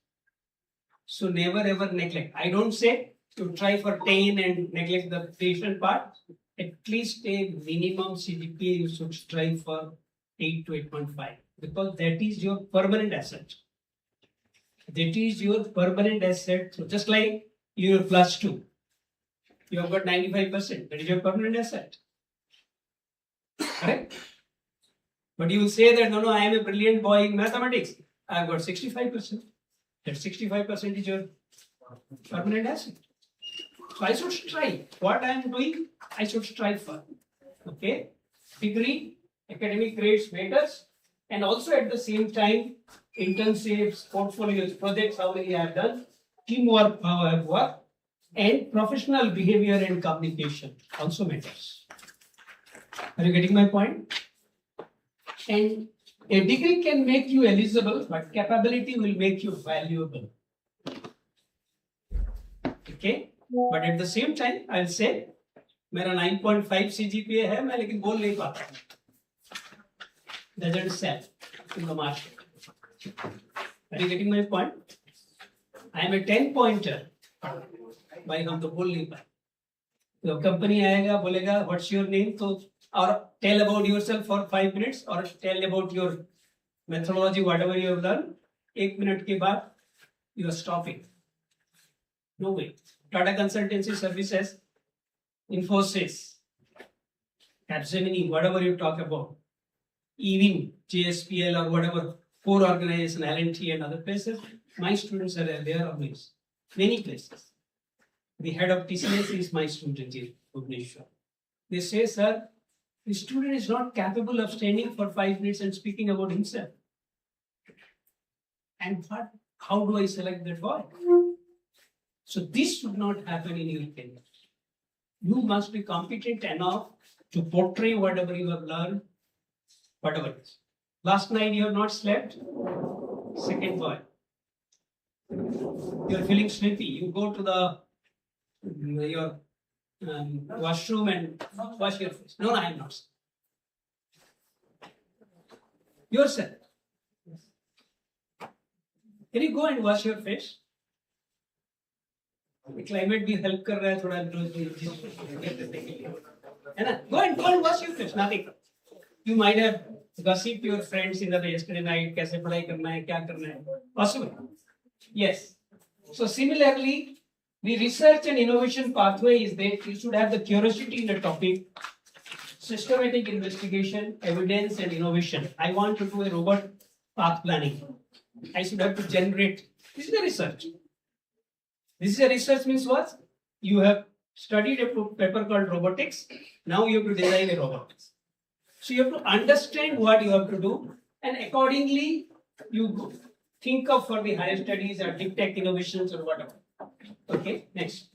So never ever neglect. I don't say to try for 10 and neglect the patient part. At least a minimum CGPA you should strive for 8 to 8.5 because that is your permanent asset. That is your permanent asset. So just like your +2, you have got 95%. That is your permanent asset. Correct? But you will say that no, I am a brilliant boy in mathematics. I have got 65%. That 65% is your permanent asset. So I should strive. What I am doing, I should strive for. Okay? Degree, academic grades matters, and also at the same time, internships, portfolios, projects, how many I have done, teamwork, how I have worked, and professional behavior and communication also matters. Are you getting my point? And a degree can make you eligible, but capability will make you valuable. Okay? But at the same time, I'll say, मेरा 9.5 CGPA है, मैं लेकिन बोल नहीं पाता. Doesn't sell in the market. Are you getting my point? I am a 10-pointer. भाई हम तो बोल नहीं पाए. तो कंपनी आएगा बोलेगा what's your name तो or tell about yourself for 5 minutes or tell about your methodology whatever you have done. 1 minute के बाद you are stopping. No way. Tata Consultancy Services, Infosys, Capgemini, whatever you talk about, even JSPL or whatever, core organization, L&T and other places, my students are there always. Many places. The head of TCS is my student in Bhubaneswar. They say, sir, the student is not capable of standing for 5 minutes and speaking about himself. And what? How do I select that boy? So this should not happen in your career. You must be competent enough to portray whatever you have learned, whatever it is. Last night you have not slept. Second boy. You are feeling sleepy. You go to your washroom and wash your face. No, I am not. Yourself. Can you go and wash your face? The climate भी help कर रहा है थोड़ा है ना? Go and wash your face. Nothing. You might have gossiped your friends in the yesterday night. कैसे पढ़ाई करना है, क्या करना है? Possible. Yes. So similarly, the research and innovation pathway is that you should have the curiosity in the topic, systematic investigation, evidence, and innovation. I want to do a robot path planning. I should have to generate. This is the research. This is a research means what? You have studied a paper called robotics. Now you have to design a robotics. So you have to understand what you have to do, and accordingly you think of for the higher studies or deep tech innovations or whatever. Okay, next.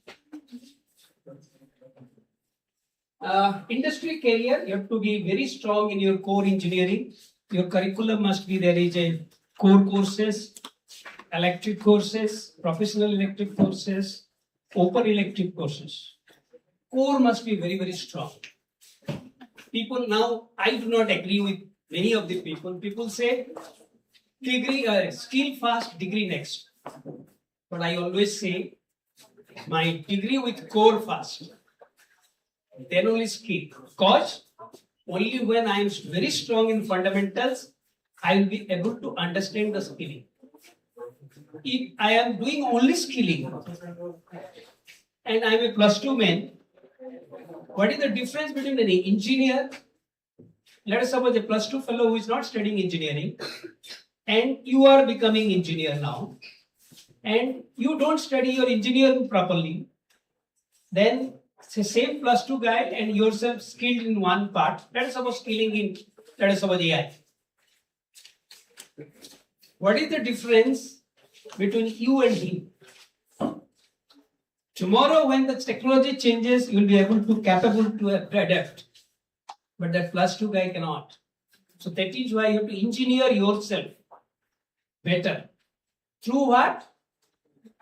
Industry career, you have to be very strong in your core engineering. Your curriculum must be there is a core courses, electric courses, professional electric courses, open electric courses. Core must be very, very strong. People now, I do not agree with many of the people. People say, degree, skill fast, degree next. But I always say, my degree with core first, then only skill. Because only when I am very strong in fundamentals, I will be able to understand the skilling. If I am doing only skilling and I am a +2 man, what is the difference between an engineer? Let us suppose a +2 fellow who is not studying engineering and you are becoming engineer now, and you don't study your engineering properly, then it's the same +2 guy and yourself skilled in one part. Let us suppose skilling in, let us suppose AI. What is the difference between you and him? Tomorrow when the technology changes, you will be able to capable to adapt. But that +2 guy cannot. So that is why you have to engineer yourself better. Through what?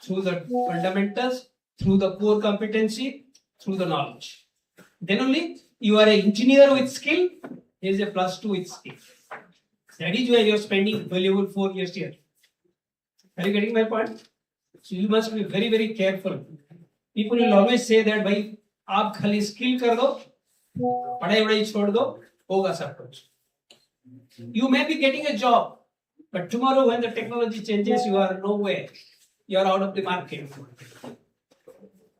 Through the fundamentals, through the core competency, through the knowledge. Then only you are an engineer with skill, he is a +2 with skill. That is why you are spending valuable 4 years here. Are you getting my point? So you must be very, very careful. People will always say that, भाई आप खाली skill कर दो, पढ़ाई छोड़ दो, होगा सब कुछ. You may be getting a job, but tomorrow when the technology changes, you are nowhere. You are out of the market.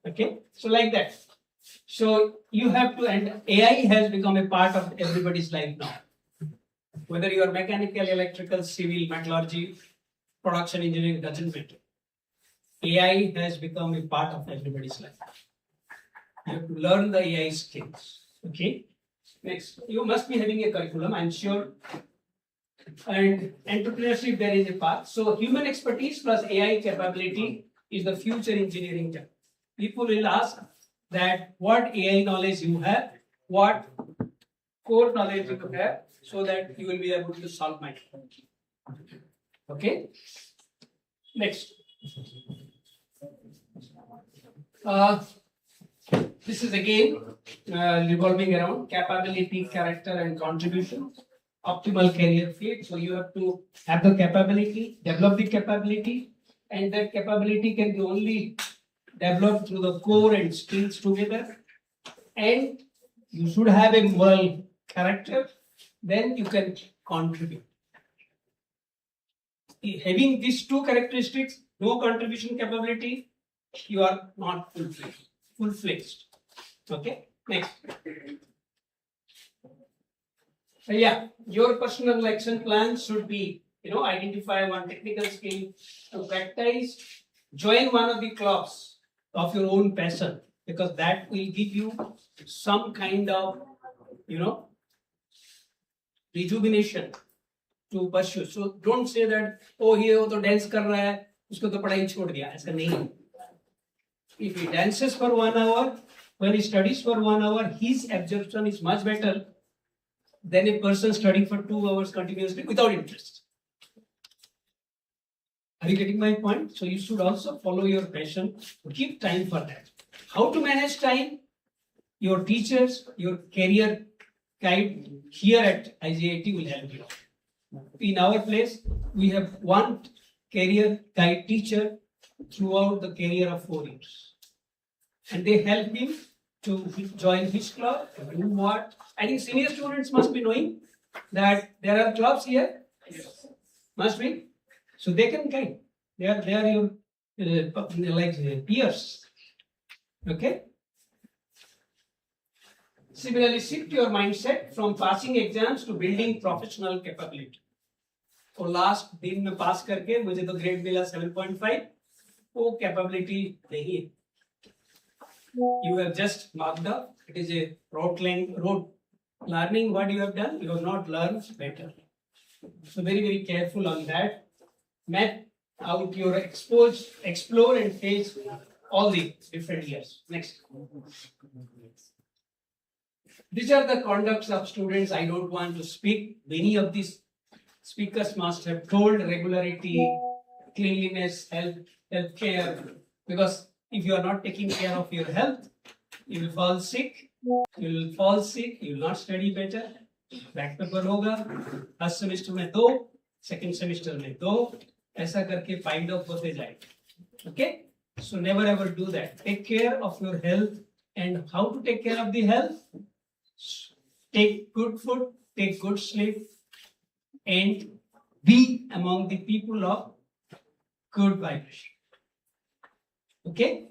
Okay, so like that. So you have to, and AI has become a part of everybody's life now. Whether you are mechanical, electrical, civil, metallurgy, production engineering, doesn't matter. AI has become a part of everybody's life. You have to learn the AI skills. Okay. Next, you must be having a curriculum, I'm sure. And entrepreneurship, there is a path. So human expertise plus AI capability is the future engineering job. People will ask that what AI knowledge you have, what core knowledge you have, so that you will be able to solve my problem. Okay. Next. This is again revolving around capability, character, and contribution. Optimal career fit. So you have to have the capability, develop the capability, and that capability can be only developed through the core and skills together. And you should have a moral character, then you can contribute. Having these two characteristics, no contribution capability, you are not full-fledged. Okay, next. Yeah, your personal action plan should be, identify one technical skill to practice, join one of the clubs of your own passion, because that will give you some kind of, rejuvenation to pursue. So don't say that, oh, here वो तो dance कर रहा है, उसको तो पढ़ाई छोड़ दिया. ऐसा नहीं. If he dances for 1 hour, when he studies for 1 hour, his absorption is much better than a person studying for 2 hours continuously without interest. Are you getting my point? So you should also follow your passion. Keep time for that. How to manage time? Your teachers, your career guide here at IGIT will help you. In our place, we have one career guide teacher throughout the career of 4 years. And they help him to join his club, do what. I think senior students must be knowing that there are clubs here. Yes. Must be. So they can guide. They are your peers. Okay. Similarly, shift your mindset from passing exams to building professional capability. So last दिन में pass करके मुझे तो grade मिला 7.5. वो capability नहीं है. You have just marked up. It is a rote learning. What you have done, you have not learned better. So very, very careful on that. Map out your explore and face all the different years. Next. These are the conducts of students. I don't want to speak. Many of these speakers must have told regularity, cleanliness, health care, because if you are not taking care of your health, you will fall sick. You will not study better. Back paper होगा. First semester में 2, second semester में 2. ऐसा करके find out होते जाए. Okay? So never ever do that. Take care of your health. And how to take care of the health? Take good food, take good sleep, and be among the people of good vibration. Okay?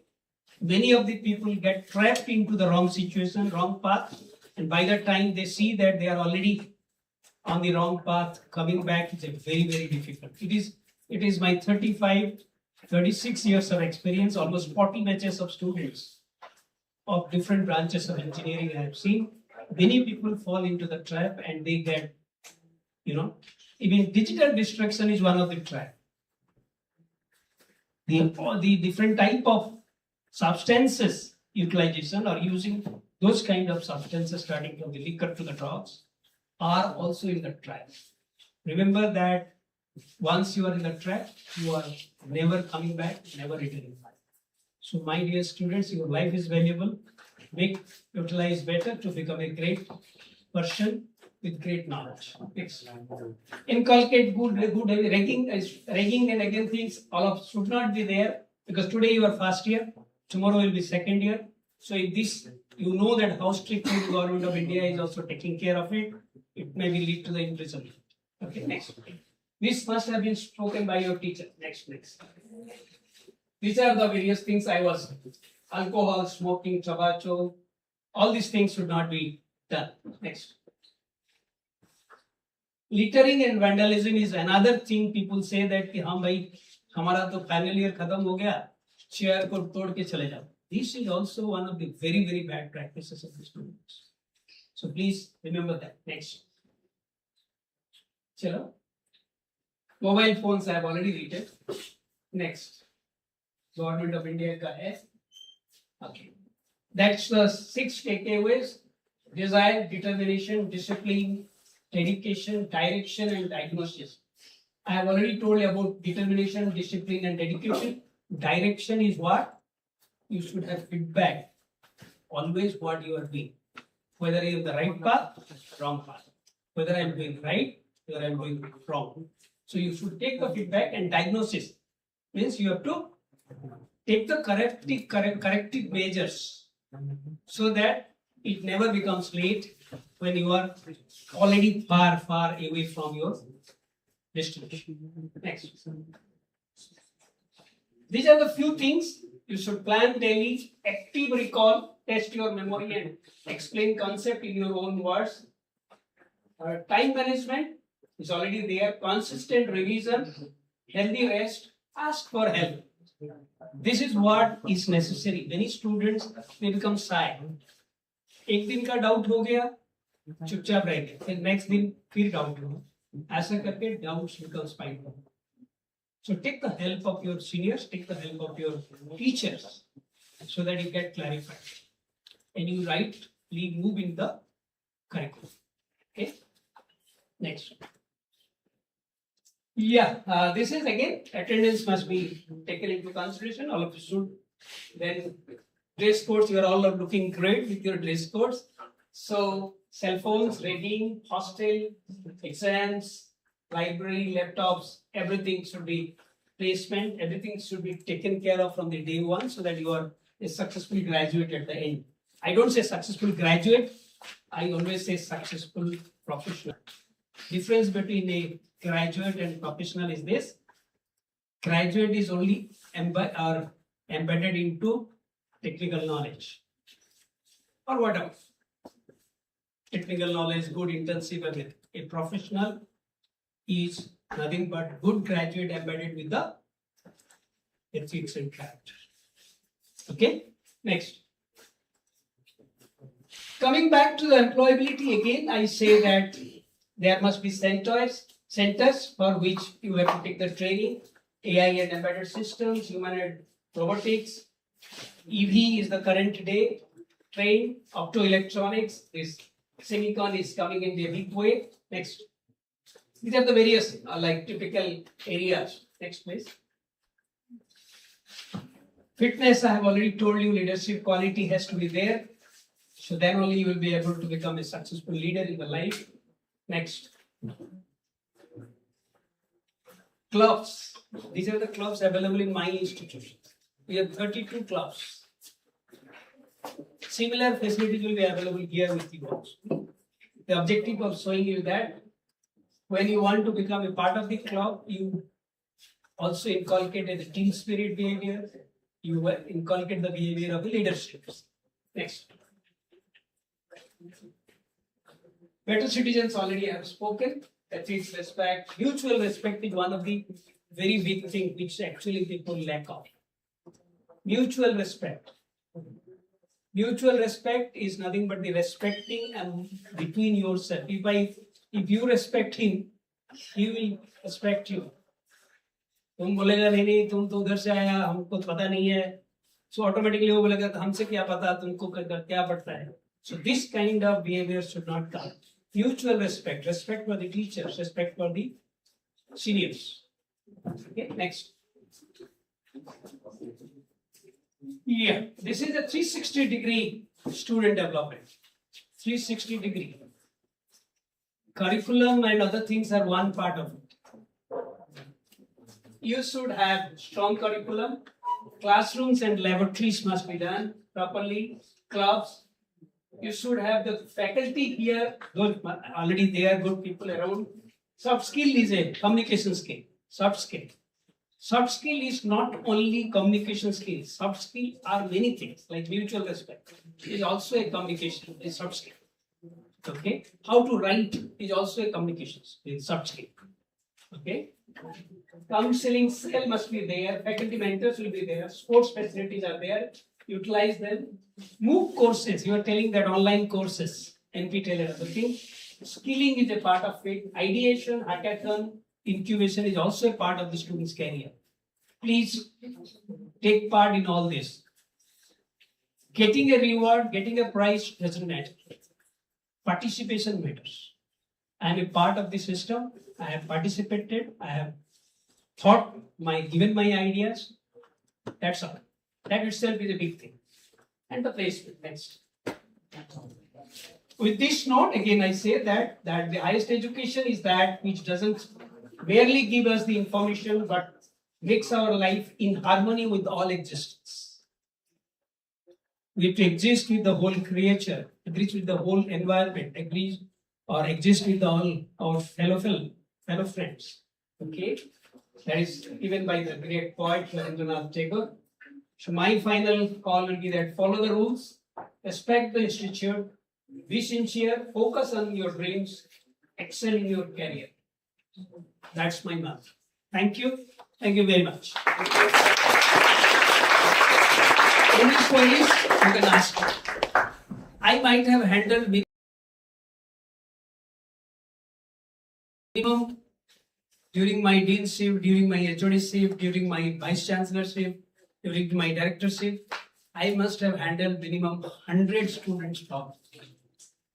Many of the people get trapped into the wrong situation, wrong path, and by the time they see that they are already on the wrong path, coming back is a very, very difficult. It is my 36 years of experience, almost 40 batches of students of different branches of engineering I have seen. Many people fall into the trap and they get, even digital destruction is one of the trap. The different type of substances utilization or using those kind of substances starting from the liquor to the drugs are also in the trap. Remember that once you are in the trap, you are never coming back, never returning back. So my dear students, your life is valuable. Utilize better to become a great person with great knowledge. Next. Inculcate good ranking and again things all of should not be there because today you are first year, tomorrow will be second year. So if this you know that how strictly the government of India is also taking care of it, it may lead to the imprisonment. Okay, next. This must have been spoken by your teacher. Next. These are the various things I was alcohol, smoking, tobacco, all these things should not be done. Next. Littering and vandalism is another thing people say that कि हाँ भाई हमारा तो final year खत्म हो गया chair को तोड़ के चले जाओ. This is also one of the very bad practices of the students. So please remember that. Next. चलो. Mobile phones I have already written. Next. Government of India का है. Okay. That's the 6 takeaways: desire, determination, discipline, dedication, direction, and diagnosis. I have already told you about determination, discipline, and dedication. Direction is what? You should have feedback. Always what you are doing. Whether you are in the right path, wrong path. Whether I am doing right, whether I am doing wrong. So you should take the feedback, and diagnosis means you have to take the corrective measures so that it never becomes late when you are already far away from your destination. Next. These are the few things you should plan daily: active recall, test your memory and explain concept in your own words. Time management is already there. Consistent revision, healthy rest, ask for help. This is what is necessary. Many students they become shy. एक दिन का doubt हो गया, चुपचाप रह गए, फिर next दिन फिर डाउट हो, ऐसा करके doubts becomes final. So take the help of your seniors, take the help of your teachers, so that you get clarified, and you rightly move in the curriculum. Okay. Next. Yeah, this is again attendance must be taken into consideration. All of you should. Then dress codes, you are all looking great with your dress codes. So cell phones, reading, hostel, exams, library, laptops, everything should be placement. Everything should be taken care of from the day one, so that you are a successful graduate at the end. I don't say successful graduate. I always say successful professional. Difference between a graduate and professional is this: graduate is only embedded into technical knowledge or whatever. Technical knowledge, good intensive everything. A professional is nothing but good graduate embedded with the ethics and character. Okay, next. Coming back to the employability again, I say that there must be centers for which you have to take the training: AI and embedded systems, humanoid robotics, EV is the current day train, optoelectronics, this semicon is coming in a big way. Next. These are the various like typical areas. Next, please. Fitness, I have already told you, leadership quality has to be there. So then only you will be able to become a successful leader in the life. Next. Clubs. These are the clubs available in my institution. We have 32 clubs. Similar facilities will be available here with you also. The objective of showing you that when you want to become a part of the club, you also inculcate the team spirit behavior. You inculcate the behavior of the leadership. Next. Better citizens already have spoken. Ethics, respect, mutual respect is one of the very big things which actually people lack of. Mutual respect. Mutual respect is nothing but the respecting and between yourself. If you respect him, he will respect you. तुम बोलेगा नहीं तुम तो उधर से आया हमको पता नहीं है, so automatically वो बोलेगा हमसे क्या पता तुमको क्या पड़ता है. So this kind of behavior should not come. Mutual respect, respect for the teachers, respect for the seniors. Okay, next. Yeah, this is a 360-degree student development. 360 degree. curriculum and other things are one part of it. You should have strong curriculum. Classrooms and laboratories must be done properly. Clubs. You should have the faculty here. Those already there, good people around. Soft skill is a communication skill. Soft skill. Soft skill is not only communication skills. Soft skill are many things like mutual respect. It is also a communication. Is soft skill. Okay. How to write is also a communication. Is soft skill. Okay. Counseling cell must be there. Faculty mentors will be there. Sports facilities are there. Utilize them. MOOC courses. You are telling that online courses, NPTEL and other things. Skilling is a part of it. Ideation, hackathon, incubation is also a part of the student's career. Please take part in all this. Getting a reward, getting a prize doesn't matter. Participation matters. I am a part of the system. I have participated. I have thought given my ideas. That's all. That itself is a big thing. And the placement next. With this note, again I say that the highest education is that which doesn't merely give us the information but makes our life in harmony with all existence. We have to exist with the whole creature, exist with the whole environment, exist with all our fellow friends. Okay? That is given by the great poet Rabindranath Tagore. So my final call will be that follow the rules, respect the institute, be sincere, focus on your dreams, excel in your career. That's my mantra. Thank you. Thank you very much. Any queries you can ask. I might have handled minimum during my deanship, during my HODship, during my vice chancellorship, during my directorship. I must have handled minimum 100 students top.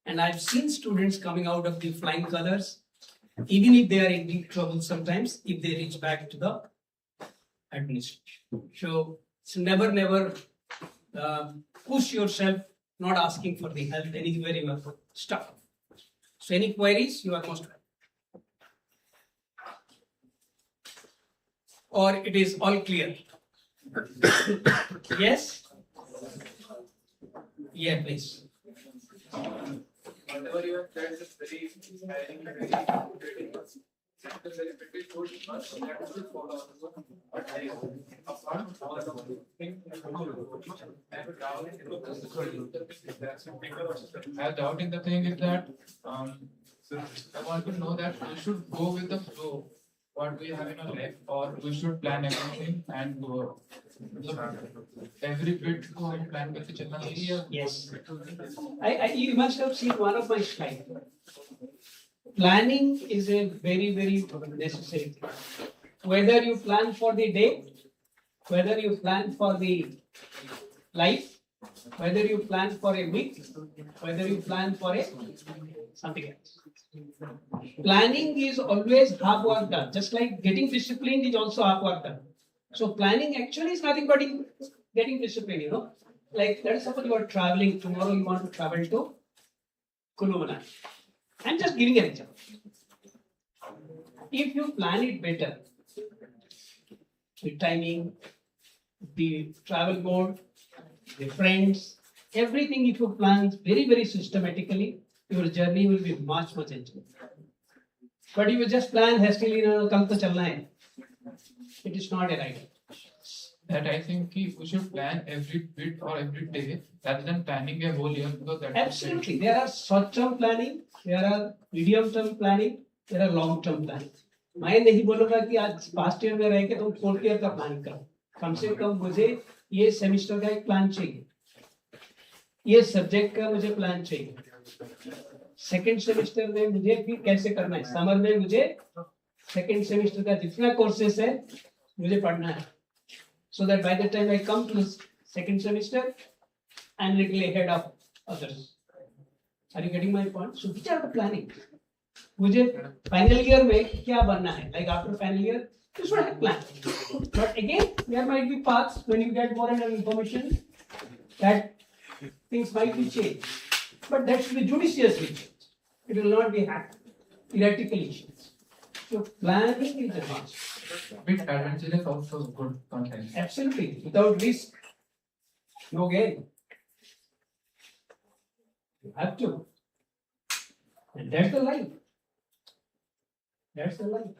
And I've seen students coming out of the flying colors, even if they are in deep trouble sometimes, if they reach back to the administration. So never push yourself, not asking for the help anywhere you are stuck. So any queries, you are most welcome. Or it is all clear? Yes? Yeah, please. Whatever you have said is very inspiring, very motivating. It's very beautiful, but that should follow. But I apart from all the things, I have doubt in the thing is that I want to know that we should go with the flow, what we have in our life, or we should plan everything and go. Every bit we plan with each other. Yes. You must have seen one of my slides. Planning is a very necessary thing. Whether you plan for the day, whether you plan for the life, whether you plan for a week, whether you plan for something else. Planning is always half work done. Just like getting disciplined is also half work done. So planning actually is nothing but getting disciplined, you know. Like let us suppose you are traveling tomorrow, you want to travel to Kulu Manali. I'm just giving an example. If you plan it better, the timing, the travel mode, the friends, everything if you plan very systematically, your journey will be much enjoyable. But if you just plan hastily, kal to chalna hai, it is not a right. That I think we should plan every bit or every day rather than planning a whole year, because that Absolutely. There are short-term planning, there are medium-term planning, there are long-term planning. मैं नहीं बोलूँगा कि आज past year में रह के तुम fourth year का plan करो. कम से कम मुझे ये semester का एक plan चाहिए. ये subject का मुझे plan चाहिए. Second semester में मुझे भी कैसे करना है. Summer में मुझे second semester का जितना courses है मुझे पढ़ना है. So that by the time I come to second semester, I am little ahead of others. Are you getting my point? So which are the planning? मुझे final year में क्या बनना है? Like after final year, you should have plan. But again, there might be paths when you get more and more information that things might be changed. But that should be judiciously changed. It will not be hacked. theoretical issues. So planning is a must. Bit adventurous also good sometimes. Absolutely. Without risk, no gain. You have to. And that's the life. That's the life.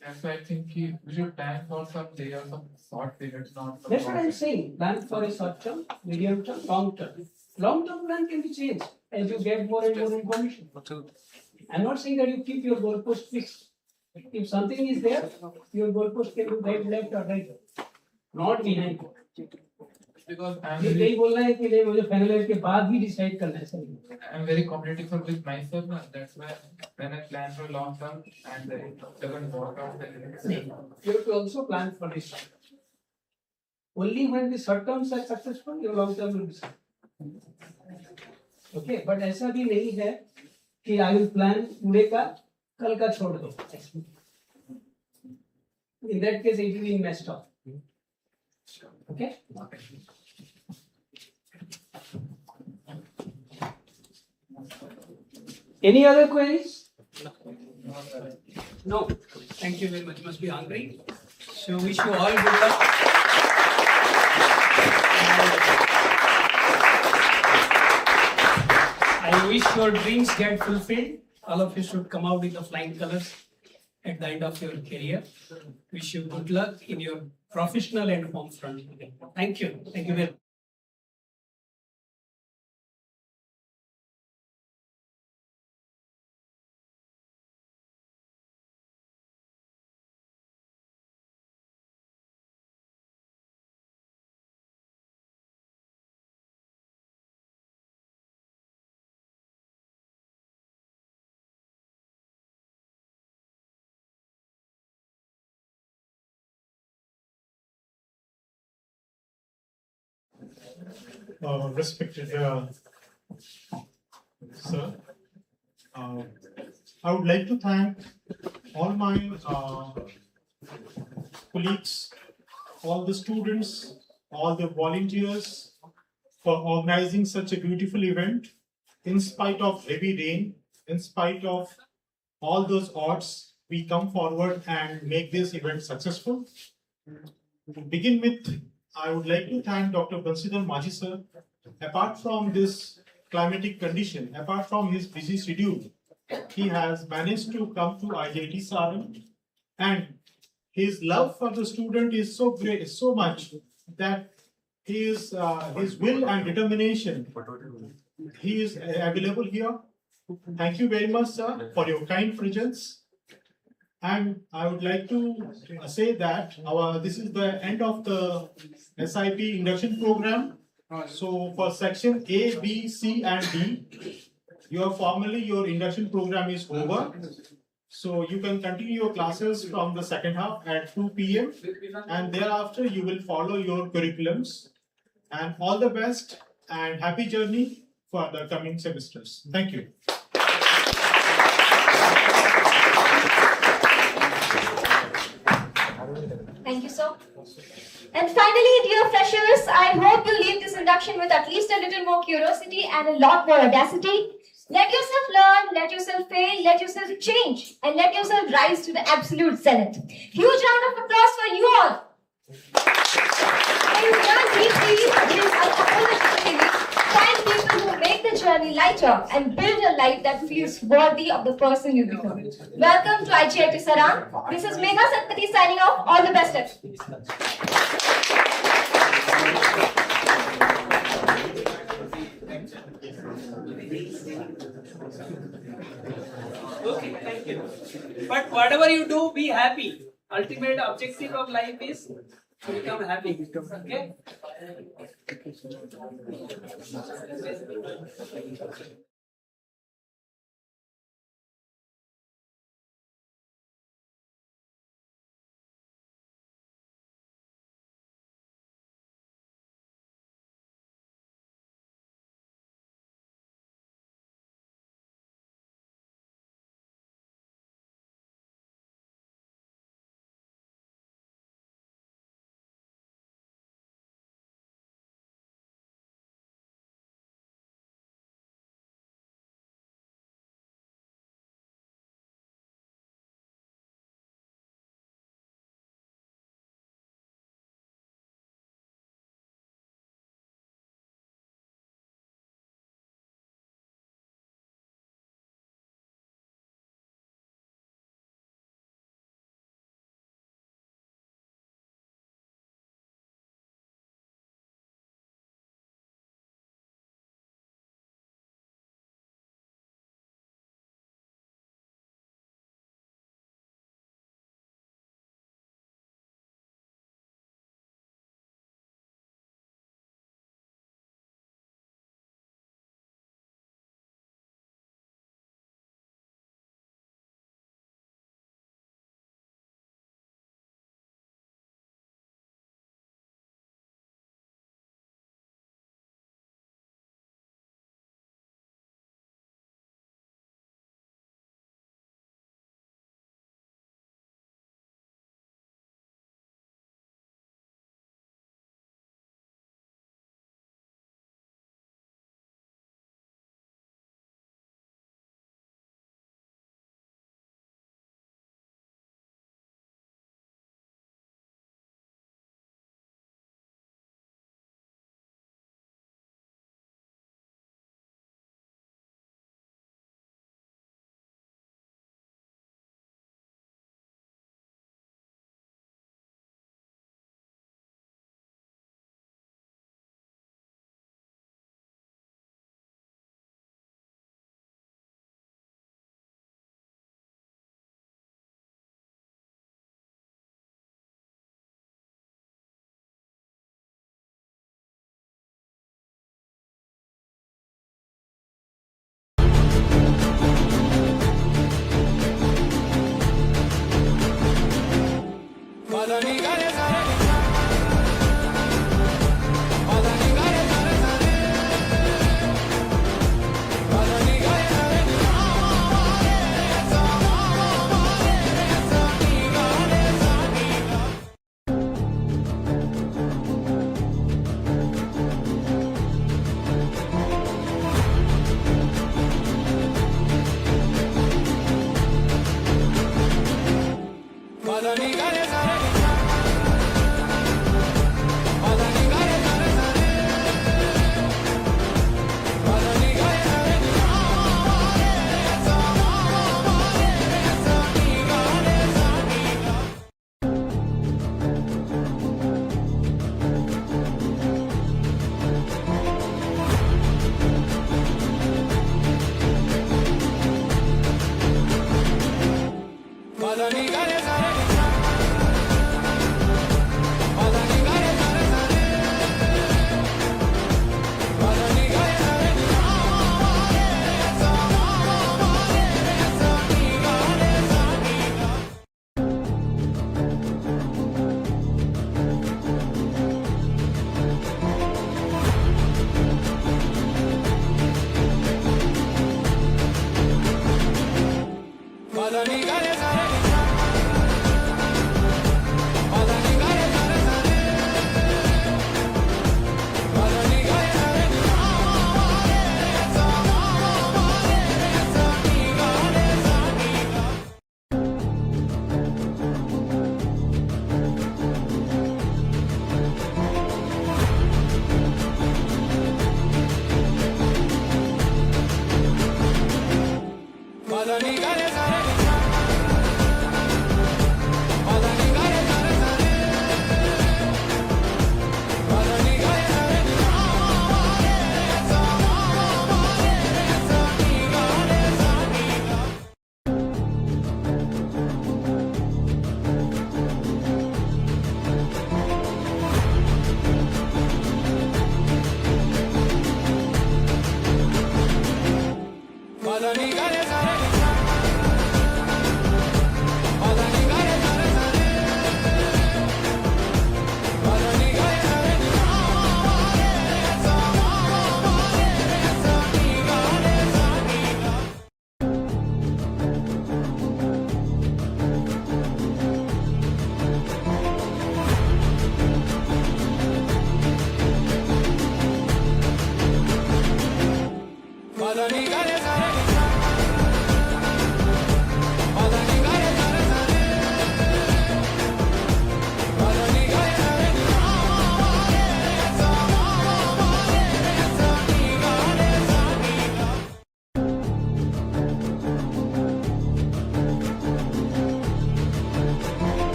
That's why I think we should plan for some day or some short period, not for That's what long I'm time. saying. Plan for a short term, medium term, long term. Long term plan can be changed as you get more and more information. I'm not saying that you keep your goalpost fixed. If something is there, your goalpost can be right, left or right. Not behind. Because ये यही बोलना है कि नहीं मुझे finalise के बाद ही decide करना है सही. I'm very competitive with myself, na. That's why when I plan for long term and it doesn't work out, then You have to also plan for this. Only when the short terms are successful, your long term will be successful. Okay, but ऐसा भी नहीं है कि I will plan today का कल का छोड़ दो. In that case, it will be messed up. Okay. Any other queries? No. Thank you very much. Must be hungry. So wish you all good luck. I wish your dreams get fulfilled. All of you should come out with the flying colors at the end of your career. Wish you good luck in your professional and home front. Thank you. Thank you very much. Respected sir, I would like to thank all my colleagues, all the students, all the volunteers for organizing such a beautiful event in spite of heavy rain, in spite of all those odds. We come forward and make this event successful. To begin with, I would like to thank Dr. Bansidhar Maji sir. Apart from this climatic condition, apart from his busy schedule, he has managed to come to IGIT Sarang, and his love for the student is so great, so much that his will and determination, he is available here. Thank you very much, sir, for your kind presence. And I would like to say that this is the end of the SIP induction program. So for section A, B, C, and D, your induction program is over. So you can continue your classes from the second half at 2 p.m. and thereafter you will follow your curriculums. And all the best and happy journey for the coming semesters. Thank you. Thank you, sir. And finally, dear freshers, I hope you leave this induction with at least a little more curiosity and a lot more audacity. Let yourself learn, let yourself fail, let yourself change, and let yourself rise to the absolute zenith. Huge round of applause for you all. And learn deeply is unapologetically find people who make the journey lighter and build a life that feels worthy of the person you become. Welcome to IGIT Sarang. This is Megha Satpathy signing off. All the best. Okay, thank you. But whatever you do, be happy. Ultimate objective of life is to become happy. Okay?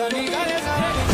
सा नी गा रे सा रे